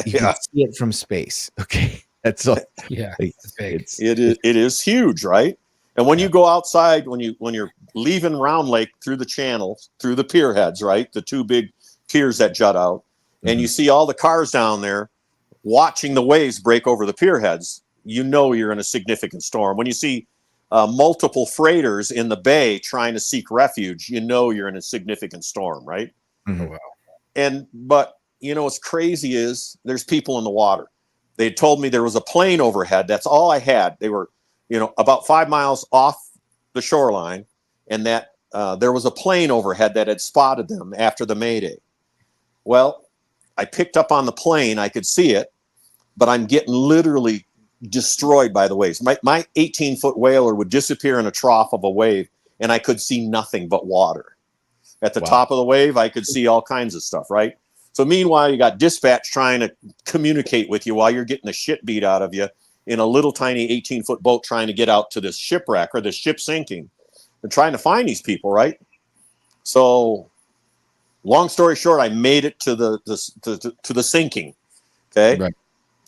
[SPEAKER 1] You can see it from space. Okay, that's all.
[SPEAKER 5] Yeah,
[SPEAKER 1] Like,
[SPEAKER 5] it's big.
[SPEAKER 6] It is huge, right? And when you go outside, when you're leaving Round Lake through the channel, through the pier heads, right, the two big piers that jut out, and you see all the cars down there watching the waves break over the pier heads, you're in a significant storm. When you see multiple freighters in the bay trying to seek refuge, you're in a significant storm, right?
[SPEAKER 1] Mm-hmm.
[SPEAKER 5] Oh, wow.
[SPEAKER 6] But what's crazy is there's people in the water. They told me there was a plane overhead. That's all I had. They were, about 5 miles off the shoreline, and that there was a plane overhead that had spotted them after the Mayday. Well, I picked up on the plane. I could see it, but I'm getting literally destroyed by the waves. My 18-foot whaler would disappear in a trough of a wave, and I could see nothing but water. At the top of the wave, I could see all kinds of stuff, right? So meanwhile, you got dispatch trying to communicate with you while you're getting the shit beat out of you in a little tiny 18-foot boat trying to get out to this shipwreck or this ship sinking and trying to find these people, right? So long story short, I made it to the sinking. Okay.
[SPEAKER 1] Right.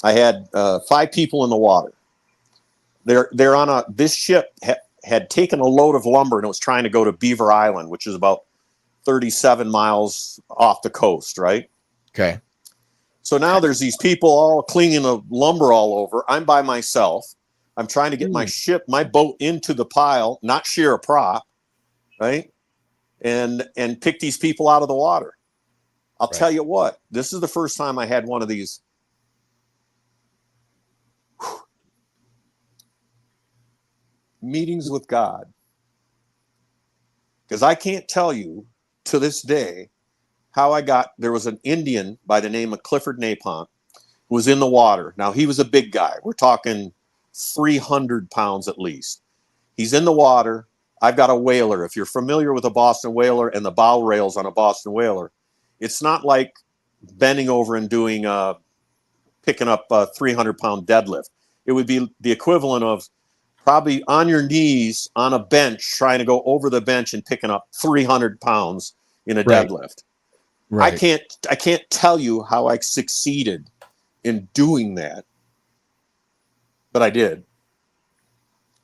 [SPEAKER 6] I had 5 people in the water. They're on this ship had taken a load of lumber and it was trying to go to Beaver Island, which is about 37 miles off the coast, right?
[SPEAKER 1] Okay.
[SPEAKER 6] So now there's these people all clinging to lumber all over. I'm by myself. I'm trying to get my boat into the pile, not shear a prop, right? And pick these people out of the water. I'll tell you what, this is the first time I had one of these meetings with God. Because I can't tell you to this day how there was an Indian by the name of Clifford Napont who was in the water. Now, he was a big guy. We're talking 300 pounds at least. He's in the water. I've got a whaler. If you're familiar with a Boston whaler and the bow rails on a Boston whaler, it's not like bending over and picking up a 300-pound deadlift. It would be the equivalent of probably on your knees on a bench, trying to go over the bench and picking up 300 pounds in a deadlift. Right. I can't tell you how I succeeded in doing that, but I did.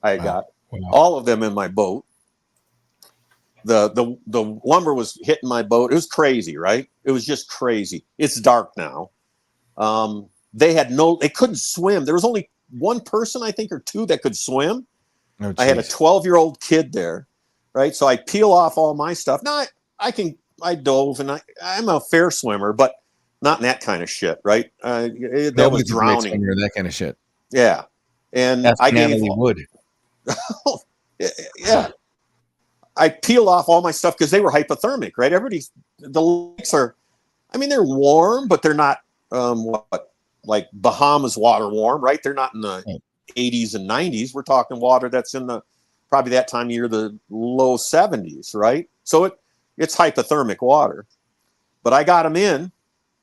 [SPEAKER 6] I got all of them in my boat. The lumber was hitting my boat. It was crazy, right? It was just crazy. It's dark now. They couldn't swim. There was only one person, I think, or two that could swim.
[SPEAKER 1] Oh,
[SPEAKER 6] I had a 12-year-old kid there, right? So I peel off all my stuff. Now I dove and I'm a fair swimmer, but not in that kind of shit, right? That was drowning.
[SPEAKER 1] That kind of shit.
[SPEAKER 6] Yeah. And
[SPEAKER 1] I gave Natalie Wood.
[SPEAKER 6] Yeah. I peeled off all my stuff because they were hypothermic, right? The lakes are, they're warm, but they're not like Bahamas water warm, right? They're not in the 80s and 90s. We're talking water that's in probably that time of year, the low 70s, right? So it's hypothermic water. But I got them in,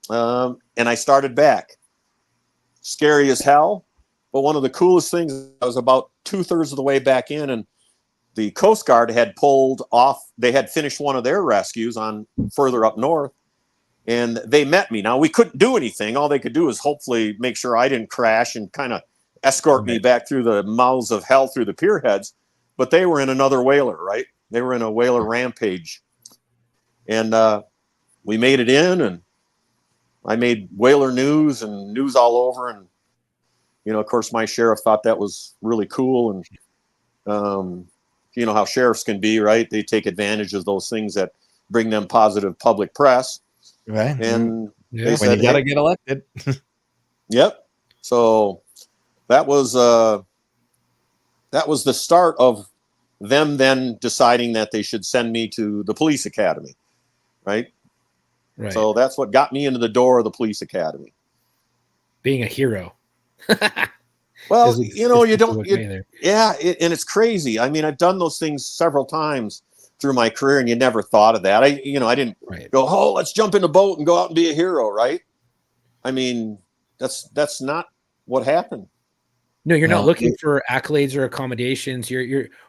[SPEAKER 6] and I started back. Scary as hell. But one of the coolest things, I was about 2/3 of the way back in, and the Coast Guard had pulled off. They had finished one of their rescues on further up north, and they met me. Now, we couldn't do anything. All they could do is hopefully make sure I didn't crash and kind of escort me back through the mouths of hell through the pier heads. But they were in another whaler, right? They were in a whaler rampage. And we made it in, and I made whaler news and news all over. And, of course, my sheriff thought that was really cool. And, you know how sheriffs can be, right? They take advantage of those things that bring them positive public press.
[SPEAKER 1] Right.
[SPEAKER 6] And
[SPEAKER 1] they said, when you got to get elected.
[SPEAKER 6] Yep. So that was the start of them then deciding that they should send me to the police academy. Right. So that's what got me into the door of the police academy.
[SPEAKER 5] Being a hero.
[SPEAKER 6] Well,
[SPEAKER 5] It's
[SPEAKER 6] you know, you
[SPEAKER 5] simple
[SPEAKER 6] don't,
[SPEAKER 5] with me there.
[SPEAKER 6] yeah, and it's crazy. I mean, I've done those things several times through my career, and you never thought of that. I didn't
[SPEAKER 5] Right.
[SPEAKER 6] go, oh, let's jump in the boat and go out and be a hero, right? I mean, that's not what happened.
[SPEAKER 5] No, you're not
[SPEAKER 1] No,
[SPEAKER 5] looking for accolades or accommodations.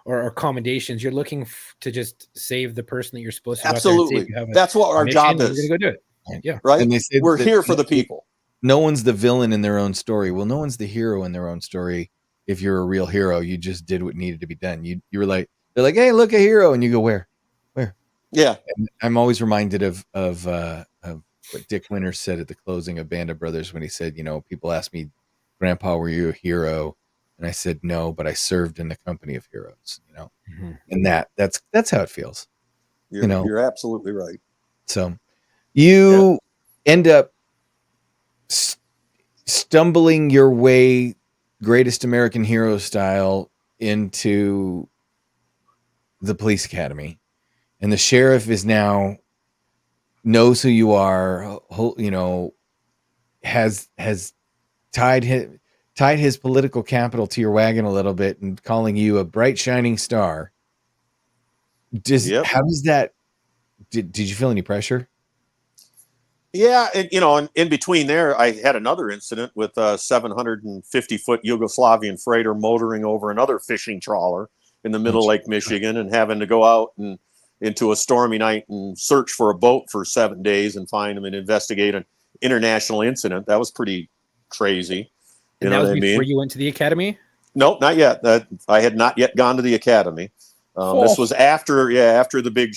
[SPEAKER 5] Or commendations. You're looking to just save the person that you're supposed to go out there and save.
[SPEAKER 6] Absolutely.
[SPEAKER 5] You have
[SPEAKER 6] That's what
[SPEAKER 5] a
[SPEAKER 6] our
[SPEAKER 5] mission,
[SPEAKER 6] job
[SPEAKER 5] and you're
[SPEAKER 6] is,
[SPEAKER 5] going to go do it.
[SPEAKER 1] right.
[SPEAKER 5] Yeah.
[SPEAKER 6] right?
[SPEAKER 1] And they say
[SPEAKER 6] We're
[SPEAKER 1] that
[SPEAKER 6] here for the people.
[SPEAKER 1] no one's the villain in their own story. Well, no one's the hero in their own story. If you're a real hero, you just did what needed to be done. You were like, they're like, hey, look, a hero, and you go, where?
[SPEAKER 6] Yeah.
[SPEAKER 1] And I'm always reminded of what Dick Winters said at the closing of Band of Brothers when he said, you know, people ask me, Grandpa, were you a hero? And I said no, but I served in the company of heroes. You know, and that's how it feels.
[SPEAKER 6] You're absolutely right.
[SPEAKER 1] So you end up stumbling your way, Greatest American Hero style, into the police academy, and the sheriff is now knows who you are. You know, has tied his political capital to your wagon a little bit and calling you a bright shining star. How does that? Did you feel any pressure?
[SPEAKER 6] Yeah, and you know, in between there, I had another incident with a 750-foot Yugoslavian freighter motoring over another fishing trawler in the middle of Lake Michigan, and having to go out and into a stormy night and search for a boat for 7 days and find them and investigate an international incident. That was pretty crazy. You
[SPEAKER 5] And
[SPEAKER 6] know
[SPEAKER 5] that was
[SPEAKER 6] what I
[SPEAKER 5] before
[SPEAKER 6] mean?
[SPEAKER 5] you went to the academy?
[SPEAKER 6] Nope, not yet. I had not yet gone to the academy. This was after the big,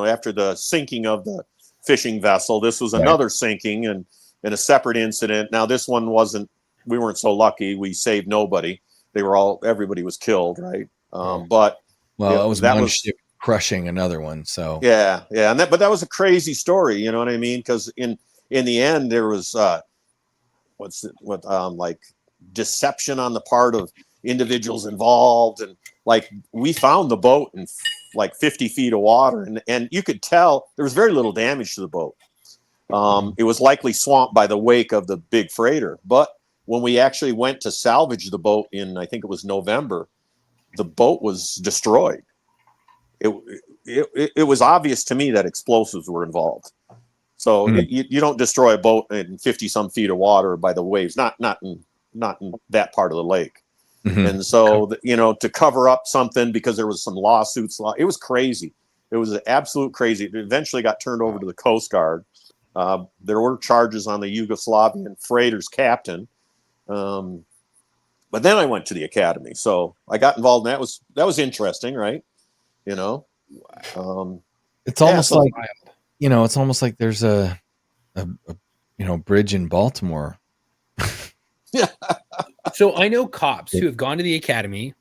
[SPEAKER 6] after the sinking of the fishing vessel. This was another sinking and a separate incident. Now this one we weren't so lucky. We saved nobody. Everybody was killed, right? But
[SPEAKER 1] it was one ship crushing another one. So
[SPEAKER 6] but that was a crazy story. You know what I mean? Because in the end, there was like deception on the part of individuals involved, and like we found the boat in like 50 feet of water, and you could tell there was very little damage to the boat. It was likely swamped by the wake of the big freighter, but when we actually went to salvage the boat in, I think it was November, the boat was destroyed. It was obvious to me that explosives were involved. So you don't destroy a boat in 50 some feet of water by the waves, not in that part of the lake. And so, to cover up something because there was some lawsuits, it was crazy. It was absolute crazy. It eventually got turned over to the Coast Guard. There were charges on the Yugoslavian freighter's captain. But then I went to the academy. So I got involved in that. That was interesting, right?
[SPEAKER 1] It's almost like, it's almost like there's a bridge in Baltimore.
[SPEAKER 6] Yeah.
[SPEAKER 5] So I know cops who have gone to the academy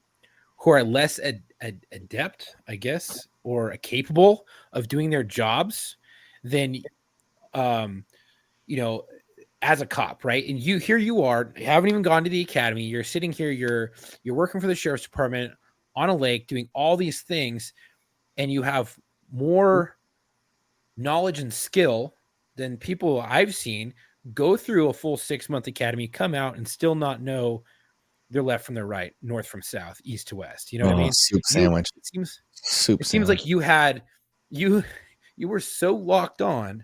[SPEAKER 5] who are less adept, I guess, or capable of doing their jobs than, as a cop, right? And you haven't even gone to the academy. You're sitting here, you're working for the sheriff's department on a lake doing all these things, and you have more knowledge and skill than people I've seen go through a full 6-month academy, come out and still not know their left from their right, north from south, east to west. You know what I mean?
[SPEAKER 1] Soup sandwich.
[SPEAKER 5] It seems like you were so locked on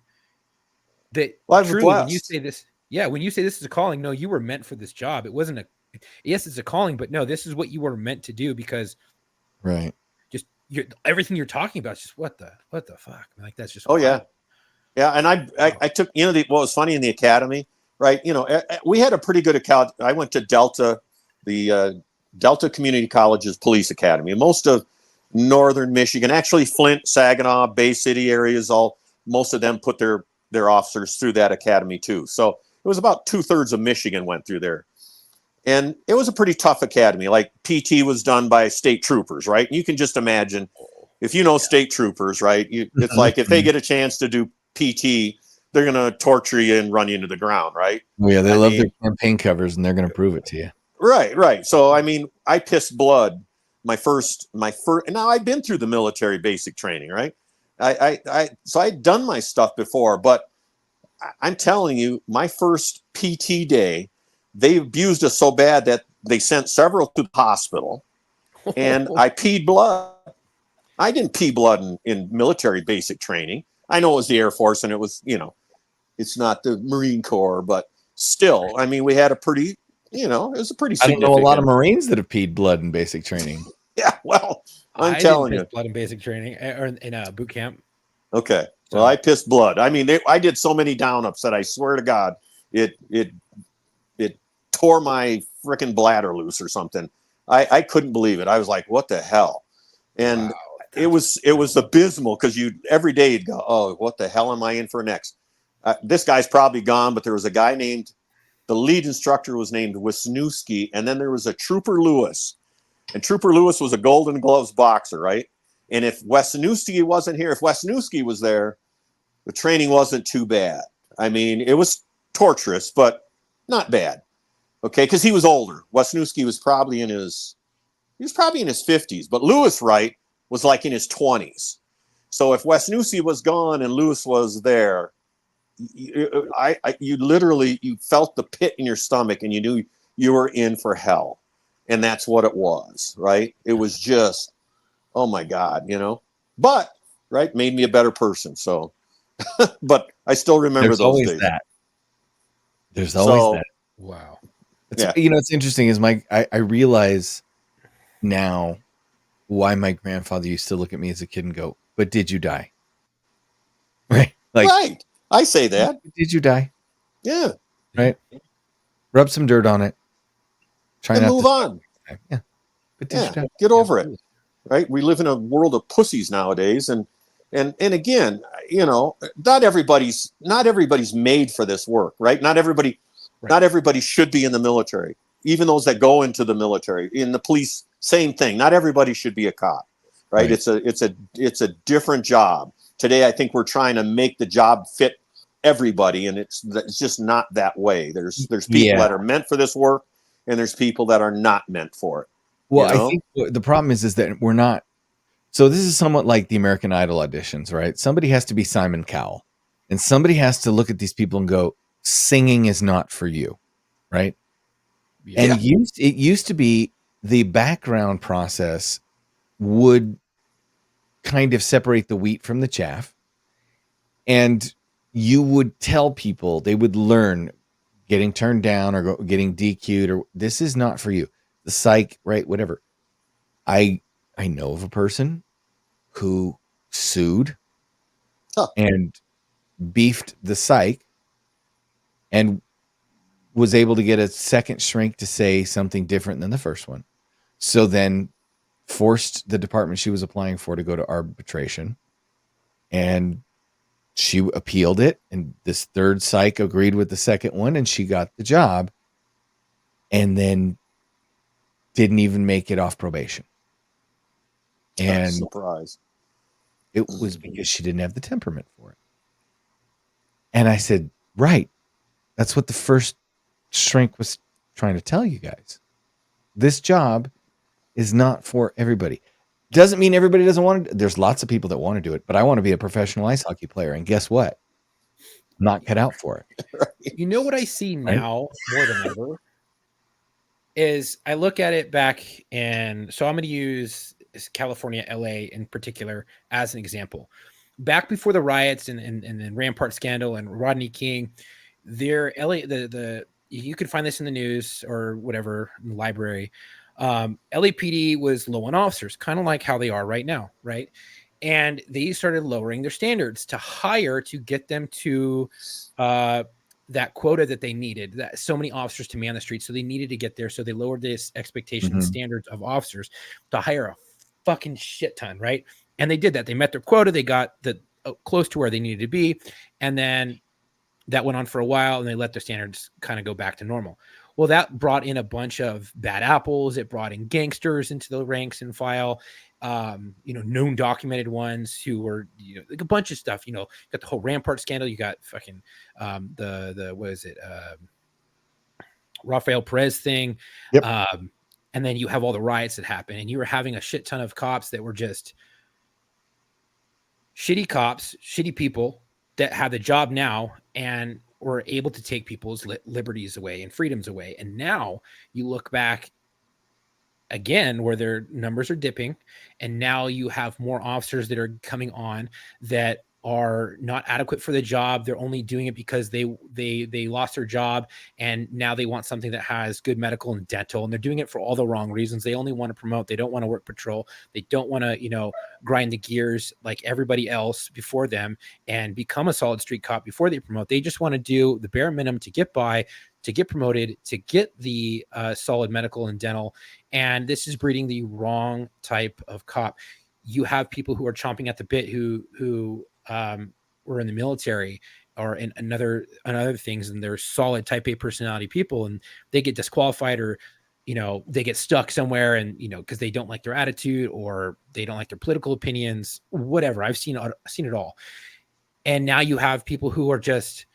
[SPEAKER 5] that truly when you say this, when you say this is a calling, no, you were meant for this job. It wasn't yes, it's a calling, but no, this is what you were meant to do, because everything you're talking about is just what the fuck? Like, that's just wild.
[SPEAKER 6] Yeah, and I took, what was funny in the academy, right? We had a pretty good account. I went to Delta, the Delta Community College's police academy. Most of northern Michigan, actually Flint, Saginaw, Bay City areas, most of them put their officers through that academy too. So it was about 2/3 of Michigan went through there. And it was a pretty tough academy. Like PT was done by state troopers, right? And you can just imagine if state troopers, right? It's like if they get a chance to do PT, they're going to torture you and run you into the ground, right?
[SPEAKER 1] Oh yeah, they love their campaign covers, and they're going to prove it to you.
[SPEAKER 6] Right. So I mean, I pissed blood my first. Now I've been through the military basic training, right? So I'd done my stuff before, but I'm telling you, my first PT day, they abused us so bad that they sent several to the hospital, and I peed blood. I didn't pee blood in military basic training. I know it was the Air Force, and it was, it's not the Marine Corps, but still, I mean, we had a pretty, it was a pretty
[SPEAKER 1] I don't
[SPEAKER 6] significant.
[SPEAKER 1] know a lot of Marines that have peed blood in basic training.
[SPEAKER 6] Yeah, well, I'm
[SPEAKER 5] I
[SPEAKER 6] telling
[SPEAKER 5] didn't
[SPEAKER 6] you.
[SPEAKER 5] piss blood in basic training or in a boot camp.
[SPEAKER 6] Okay. Well, I pissed blood. I mean, I did so many down-ups that I swear to God, it tore my freaking bladder loose or something. I couldn't believe it. I was like, what the hell? And
[SPEAKER 5] Wow,
[SPEAKER 6] it was abysmal because every day you'd go, oh, what the hell am I in for next? This guy's probably gone, but there was a guy the lead instructor was named Wisniewski, and then there was a Trooper Lewis. And Trooper Lewis was a Golden Gloves boxer, right? And if Wisniewski wasn't here, if Wisniewski was there, the training wasn't too bad. I mean, it was torturous, but not bad. Okay, because he was older. Wisniewski was probably in his 50s, but Lewis Wright was like in his 20s. So if Wisniewski was gone and Lewis was there, you literally felt the pit in your stomach and you knew you were in for hell. And that's what it was, right? It was just, oh my God, but right, made me a better person. So, but I still remember those days.
[SPEAKER 1] There's always that.
[SPEAKER 5] Wow.
[SPEAKER 1] It's interesting is I realize now why my grandfather used to look at me as a kid and go, but did you die? Right.
[SPEAKER 6] Right. I say that.
[SPEAKER 1] Did you die?
[SPEAKER 6] Yeah.
[SPEAKER 1] Right. Rub some dirt on it. Try
[SPEAKER 6] and
[SPEAKER 1] not
[SPEAKER 6] move
[SPEAKER 1] to
[SPEAKER 6] on.
[SPEAKER 1] Yeah. But did you die?
[SPEAKER 6] Get over it. Right. We live in a world of pussies nowadays. And again, not everybody's made for this work, right? Not everybody should be in the military. Even those that go into the military, in the police, same thing. Not everybody should be a cop, right? It's a different job. Today, I think we're trying to make the job fit everybody, and it's just not that way. There's people that are meant for this work, and there's people that are not meant for it.
[SPEAKER 1] Well, I think the problem is that we're not. So this is somewhat like the American Idol auditions, right? Somebody has to be Simon Cowell, and somebody has to look at these people and go, "Singing is not for you," right? Yeah. And it used to be the background process would kind of separate the wheat from the chaff, and you would tell people they would learn getting turned down or getting DQ'd or this is not for you. The psych, right? Whatever. I know of a person who sued and beefed the psych and was able to get a second shrink to say something different than the first one. So then forced the department she was applying for to go to arbitration. And she appealed it. And this third psych agreed with the second one and she got the job. And then didn't even make it off probation. And
[SPEAKER 6] surprise.
[SPEAKER 1] It was because she didn't have the temperament for it. And I said, right. That's what the first shrink was trying to tell you guys. This job is not for everybody. Doesn't mean everybody doesn't want to. There's lots of people that want to do it, but I want to be a professional ice hockey player. And guess what? I'm not cut out for it.
[SPEAKER 5] You know what I see now more than ever is I look at it back, and so I'm going to use California, LA in particular as an example. Back before the riots and the Rampart scandal and Rodney King, you could find this in the news or whatever in the library. LAPD was low on officers, kind of like how they are right now, right? And they started lowering their standards to hire to get them to that quota that they needed, that so many officers to man the streets. So they needed to get there. So they lowered this expectation standards of officers to hire a fucking shit ton, right? And they did that. They met their quota. They got close to where they needed to be. And then that went on for a while and they let their standards kind of go back to normal. Well, that brought in a bunch of bad apples. It brought in gangsters into the ranks and file, known documented ones who were, like a bunch of stuff, got the whole Rampart scandal. You got fucking Rafael Perez thing.
[SPEAKER 1] Yep.
[SPEAKER 5] And then you have all the riots that happen, and you were having a shit ton of cops that were just shitty cops, shitty people that have the job now. And were able to take people's liberties away and freedoms away. And now you look back again where their numbers are dipping, and now you have more officers that are coming on that are not adequate for the job. They're only doing it because they lost their job, and now they want something that has good medical and dental, and they're doing it for all the wrong reasons. They only want to promote. They don't want to work patrol. They don't want to, grind the gears like everybody else before them and become a solid street cop before they promote. They just want to do the bare minimum to get by, to get promoted, to get the solid medical and dental. And this is breeding the wrong type of cop. You have people who are chomping at the bit who were in the military or in another things, and they're solid type A personality people, and they get disqualified, or they get stuck somewhere, and because they don't like their attitude or they don't like their political opinions, whatever. I've seen it all. And now you have people who are just,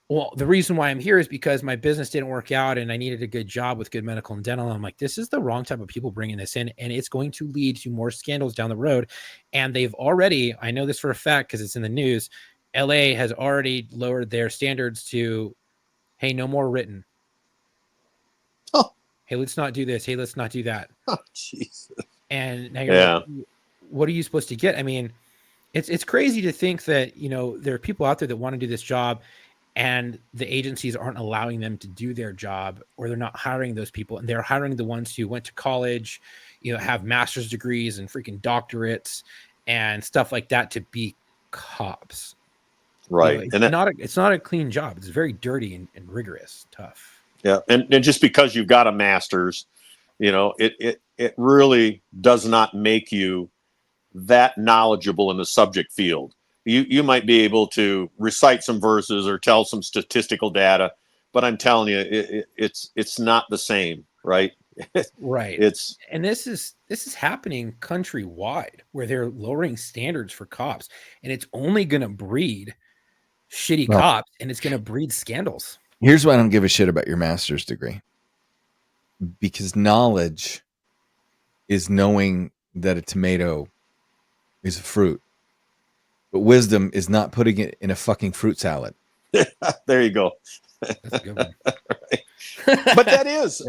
[SPEAKER 5] well, the reason why I'm here is because my business didn't work out and I needed a good job with good medical and dental. And I'm like, this is the wrong type of people bringing this in, and it's going to lead to more scandals down the road. And they've already, I know this for a fact because it's in the news, LA has already lowered their standards to, hey, no more written.
[SPEAKER 6] Oh.
[SPEAKER 5] Hey, let's not do this. Hey, let's not do that.
[SPEAKER 6] Oh, Jesus.
[SPEAKER 5] And now you're like, what are you supposed to get? I mean, it's crazy to think that, there are people out there that want to do this job, and the agencies aren't allowing them to do their job, or they're not hiring those people, and they're hiring the ones who went to college, have master's degrees and freaking doctorates and stuff like that to be cops.
[SPEAKER 6] Right.
[SPEAKER 5] It's not a clean job. It's very dirty and rigorous, tough.
[SPEAKER 6] Yeah. And just because you've got a master's, it really does not make you that knowledgeable in the subject field. You might be able to recite some verses or tell some statistical data, but I'm telling you, it's not the same, right?
[SPEAKER 5] Right. And this is happening countrywide, where they're lowering standards for cops, and it's only going to breed shitty cops, and it's going to breed scandals.
[SPEAKER 1] Here's why I don't give a shit about your master's degree, because knowledge is knowing that a tomato is a fruit. But wisdom is not putting it in a fucking fruit salad.
[SPEAKER 6] There you go.
[SPEAKER 5] That's a good one.
[SPEAKER 6] Right. But that is,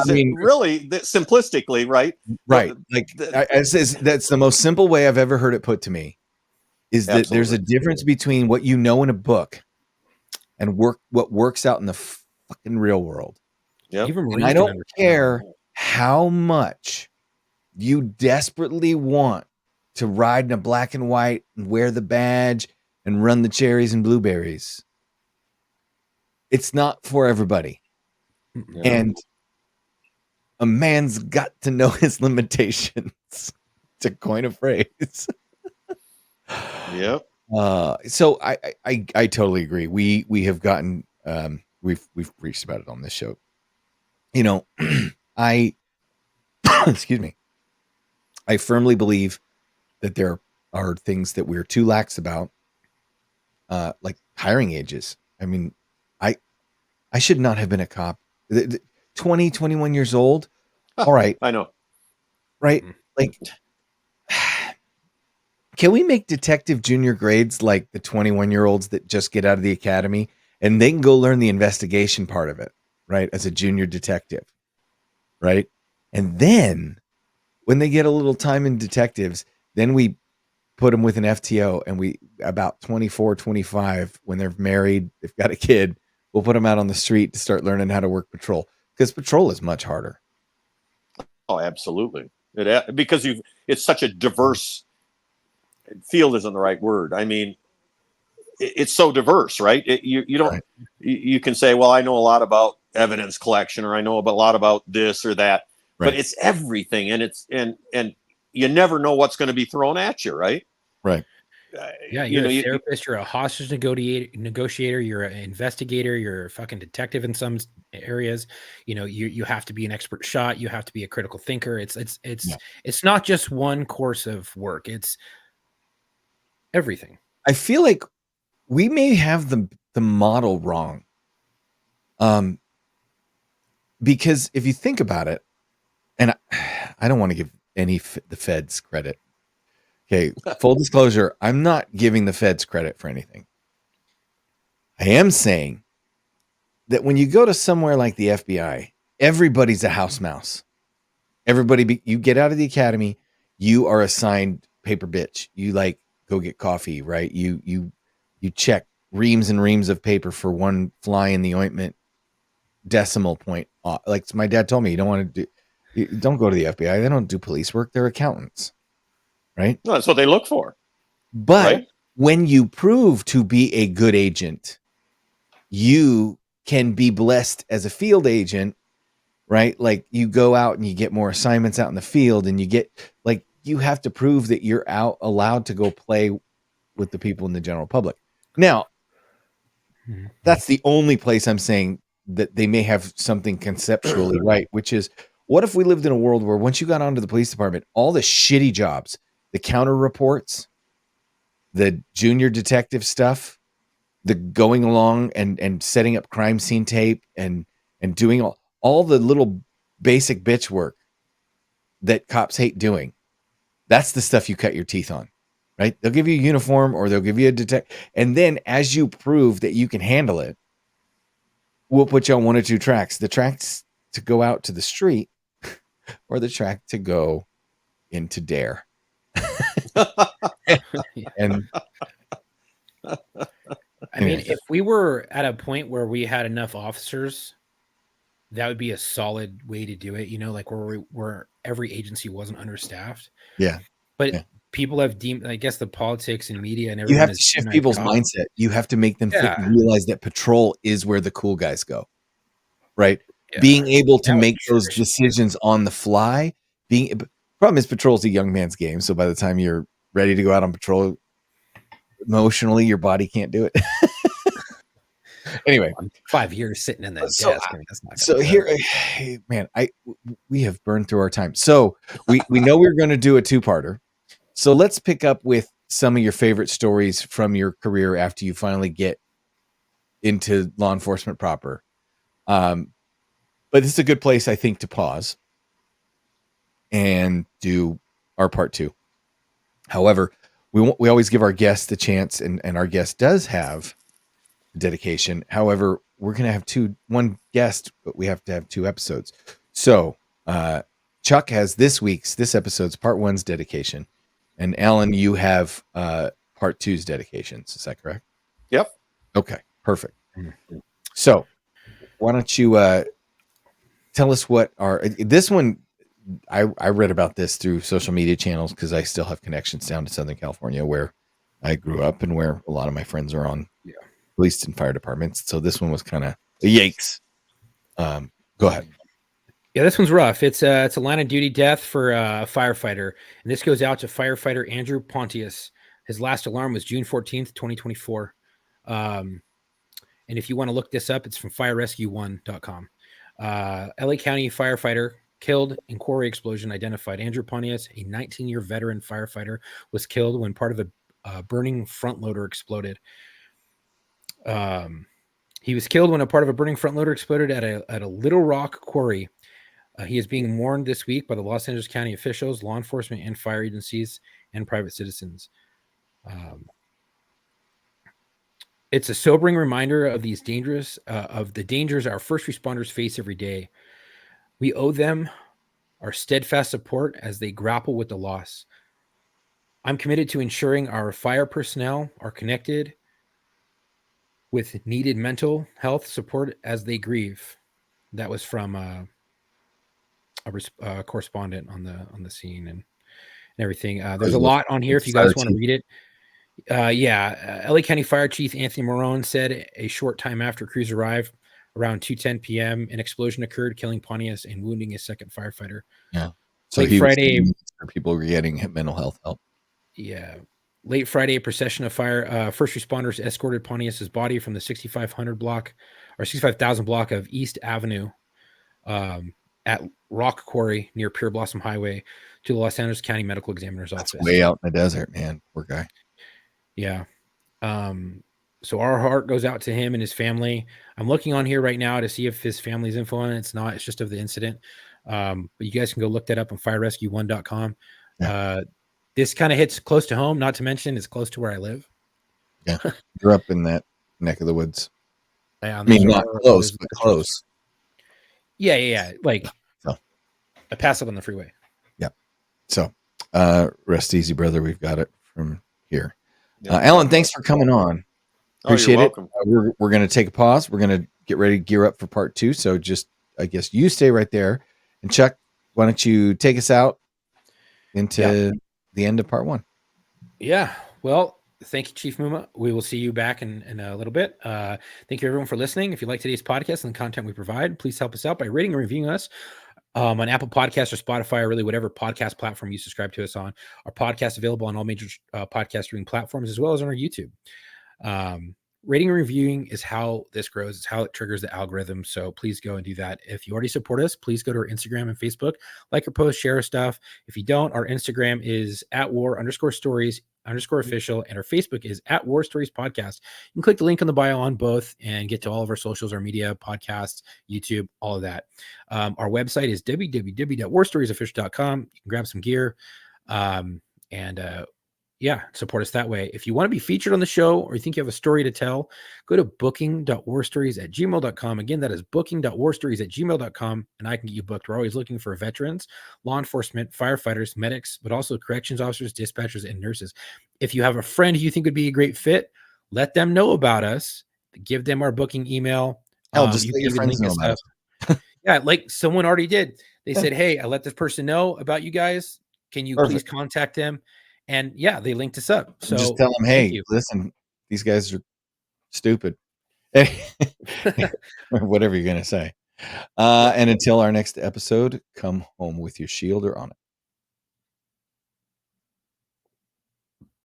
[SPEAKER 6] I mean, really simplistically, right?
[SPEAKER 1] Right. That's the most simple way I've ever heard it put to me, is that there's a difference between what you know in a book and what works out in the fucking real world.
[SPEAKER 6] Yeah.
[SPEAKER 1] And I don't care how much you desperately want to ride in a black and white and wear the badge and run the cherries and blueberries. It's not for everybody. Yeah. And a man's got to know his limitations, to coin a phrase.
[SPEAKER 6] Yep.
[SPEAKER 1] So I totally agree. We have gotten we've preached about it on this show. Excuse me. I firmly believe that there are things that we're too lax about, like hiring ages. I mean, I should not have been a cop. 20, 21 years old. All right.
[SPEAKER 6] I know.
[SPEAKER 1] Right. Like, can we make detective junior grades like the 21-year-olds that just get out of the academy, and they can go learn the investigation part of it, right? As a junior detective. Right. And then when they get a little time in detectives, then we put them with an FTO, and we about 24, 25, when they're married, they've got a kid, we'll put them out on the street to start learning how to work patrol, because patrol is much harder.
[SPEAKER 6] Oh, absolutely. Because it's such a diverse field, isn't the right word. I mean, it's so diverse, right? You don't, right. You can say, well, I know a lot about evidence collection, or I know a lot about this or that, right. But it's everything. And and you never know what's going to be thrown at you. Right.
[SPEAKER 1] Right.
[SPEAKER 5] Yeah, you're a therapist, you're a hostage negotiator, you're an investigator, you're a fucking detective in some areas. You have to be an expert shot, you have to be a critical thinker. It's not just one course of work, it's everything.
[SPEAKER 1] I feel like we may have the model wrong. Because if you think about it, and I don't want to give the feds credit. Okay, full disclosure, I'm not giving the feds credit for anything. I am saying that when you go to somewhere like the FBI, everybody's a house mouse. You get out of the academy, you are assigned paper bitch. You like go get coffee, right? You check reams and reams of paper for one fly in the ointment decimal point. Like my dad told me, you don't go to the FBI. They don't do police work. They're accountants, right?
[SPEAKER 6] No, that's what they look for.
[SPEAKER 1] But
[SPEAKER 6] Right?
[SPEAKER 1] when you prove to be a good agent, you can be blessed as a field agent, right? Like you go out and you get more assignments out in the field, and you have to prove that you're out allowed to go play with the people in the general public. Now, that's the only place I'm saying that they may have something conceptually right, which is, what if we lived in a world where once you got onto the police department, all the shitty jobs, the counter reports, the junior detective stuff, the going along and setting up crime scene tape and doing all the little basic bitch work that cops hate doing, that's the stuff you cut your teeth on, right? They'll give you a uniform or they'll give you a detect. And then as you prove that you can handle it, we'll put you on one or two tracks. The tracks to go out to the street or the track to go into Dare. And
[SPEAKER 5] I mean, if we were at a point where we had enough officers, that would be a solid way to do it. You know, like where every agency wasn't understaffed.
[SPEAKER 1] yeah,
[SPEAKER 5] But
[SPEAKER 1] yeah.
[SPEAKER 5] people have deemed, I guess, the politics and media and
[SPEAKER 1] You
[SPEAKER 5] everything.
[SPEAKER 1] have to shift people's mindset. You have to make them realize that patrol is where the cool guys go, right?
[SPEAKER 5] Yeah.
[SPEAKER 1] Being able to
[SPEAKER 5] That would
[SPEAKER 1] make
[SPEAKER 5] be
[SPEAKER 1] those
[SPEAKER 5] tradition.
[SPEAKER 1] decisions on the fly. Problem is, patrol's a young man's game. So by the time you're ready to go out on patrol, emotionally, your body can't do it. Anyway,
[SPEAKER 5] 5 years sitting in that
[SPEAKER 1] So,
[SPEAKER 5] desk. I mean, that's not
[SPEAKER 1] so
[SPEAKER 5] gonna
[SPEAKER 1] here, hey, man, we have burned through our time. So we know we're going to do a two-parter. So let's pick up with some of your favorite stories from your career after you finally get into law enforcement proper. But this is a good place, I think, to pause and do our part two. However, we always give our guest the chance, and our guest does have dedication. However, we're going to have one guest, but we have to have 2 episodes. So Chuck has this episode's part 1's dedication, and Alan, you have part 2's dedications. Is that correct?
[SPEAKER 6] Yep.
[SPEAKER 1] Okay, perfect. So why don't you tell us what this one, I read about this through social media channels because I still have connections down to Southern California where I grew up and where a lot of my friends are on police and fire departments. So this one was kind of a yikes. Go ahead.
[SPEAKER 5] Yeah, this one's rough. It's a line of duty death for a firefighter, and this goes out to firefighter Andrew Pontius. His last alarm was June 14th, 2024. And if you want to look this up, it's from firerescue1.com. LA County firefighter killed in quarry explosion identified. Andrew Pontius, a 19-year veteran firefighter, was killed when part of a burning front loader exploded. He was killed when a part of a burning front loader exploded at a Little Rock quarry. He is being mourned this week by the Los Angeles County officials, law enforcement, and fire agencies, and private citizens. It's a sobering reminder of the dangers our first responders face every day. We owe them our steadfast support as they grapple with the loss. I'm committed to ensuring our fire personnel are connected with needed mental health support as they grieve. That was from a correspondent on the scene and everything. There's a lot on here if you guys want to read it. LA County Fire Chief Anthony Morone said a short time after crews arrived, around 2:10 p.m., an explosion occurred, killing Pontius and wounding a second firefighter.
[SPEAKER 1] Yeah. So
[SPEAKER 5] late Friday,
[SPEAKER 1] people were getting mental health help.
[SPEAKER 5] Yeah. Late Friday, a procession of first responders escorted Pontius's body from the 6500 block or 65,000 block of East Avenue at Rock Quarry near Pure Blossom Highway to the Los Angeles County Medical Examiner's office.
[SPEAKER 1] Way out in the desert, man. Poor guy.
[SPEAKER 5] Yeah. So our heart goes out to him and his family. I'm looking on here right now to see if his family's info on it. It's not. It's just of the incident. But you guys can go look that up on firerescue1.com. Yeah. This kind of hits close to home, not to mention it's close to where I live.
[SPEAKER 1] Yeah. Grew up in that neck of the woods.
[SPEAKER 5] I
[SPEAKER 1] mean, not close, but close.
[SPEAKER 5] Yeah. Like,
[SPEAKER 1] So.
[SPEAKER 5] I pass up on the freeway.
[SPEAKER 1] Yeah. So, rest easy, brother. We've got it from here.
[SPEAKER 6] Yeah.
[SPEAKER 1] Alan, thanks for coming on. Appreciate
[SPEAKER 6] you're welcome.
[SPEAKER 1] it. We're going to take a pause. We're going to get ready to gear up for part 2. So just, I guess you stay right there. And Chuck, why don't you take us out into the end of part 1?
[SPEAKER 5] Yeah. Well, thank you, Chief Muma. We will see you back in a little bit. Thank you, everyone, for listening. If you like today's podcast and the content we provide, please help us out by rating and reviewing us on Apple Podcasts or Spotify, or really whatever podcast platform you subscribe to us on. Our podcast is available on all major podcast streaming platforms, as well as on our YouTube. Rating and reviewing is how this grows. It's how it triggers the algorithm. So please go and do that. If you already support us, please go to our Instagram and Facebook, like our post, share our stuff. If you don't, our Instagram is @war_stories_official, and our Facebook is @War Stories Podcast. You can click the link in the bio on both and get to all of our socials, our media, podcasts, YouTube, all of that. Our website is www.warstoriesofficial.com. You can grab some gear. Support us that way. If you want to be featured on the show, or you think you have a story to tell, go to booking.warstories@gmail.com. Again, that is booking.warstories@gmail.com, and I can get you booked. We're always looking for veterans, law enforcement, firefighters, medics, but also corrections officers, dispatchers, and nurses. If you have a friend who you think would be a great fit, let them know about us. Give them our booking email.
[SPEAKER 1] Just let your friends know about
[SPEAKER 5] it. Yeah, like someone already did. They said, "Hey, I let this person know about you guys. Can you please contact them?" And yeah, they linked us up. So
[SPEAKER 1] just tell them, hey, listen, these guys are stupid. Or whatever you're going to say. And until our next episode, come home with your shield or on it.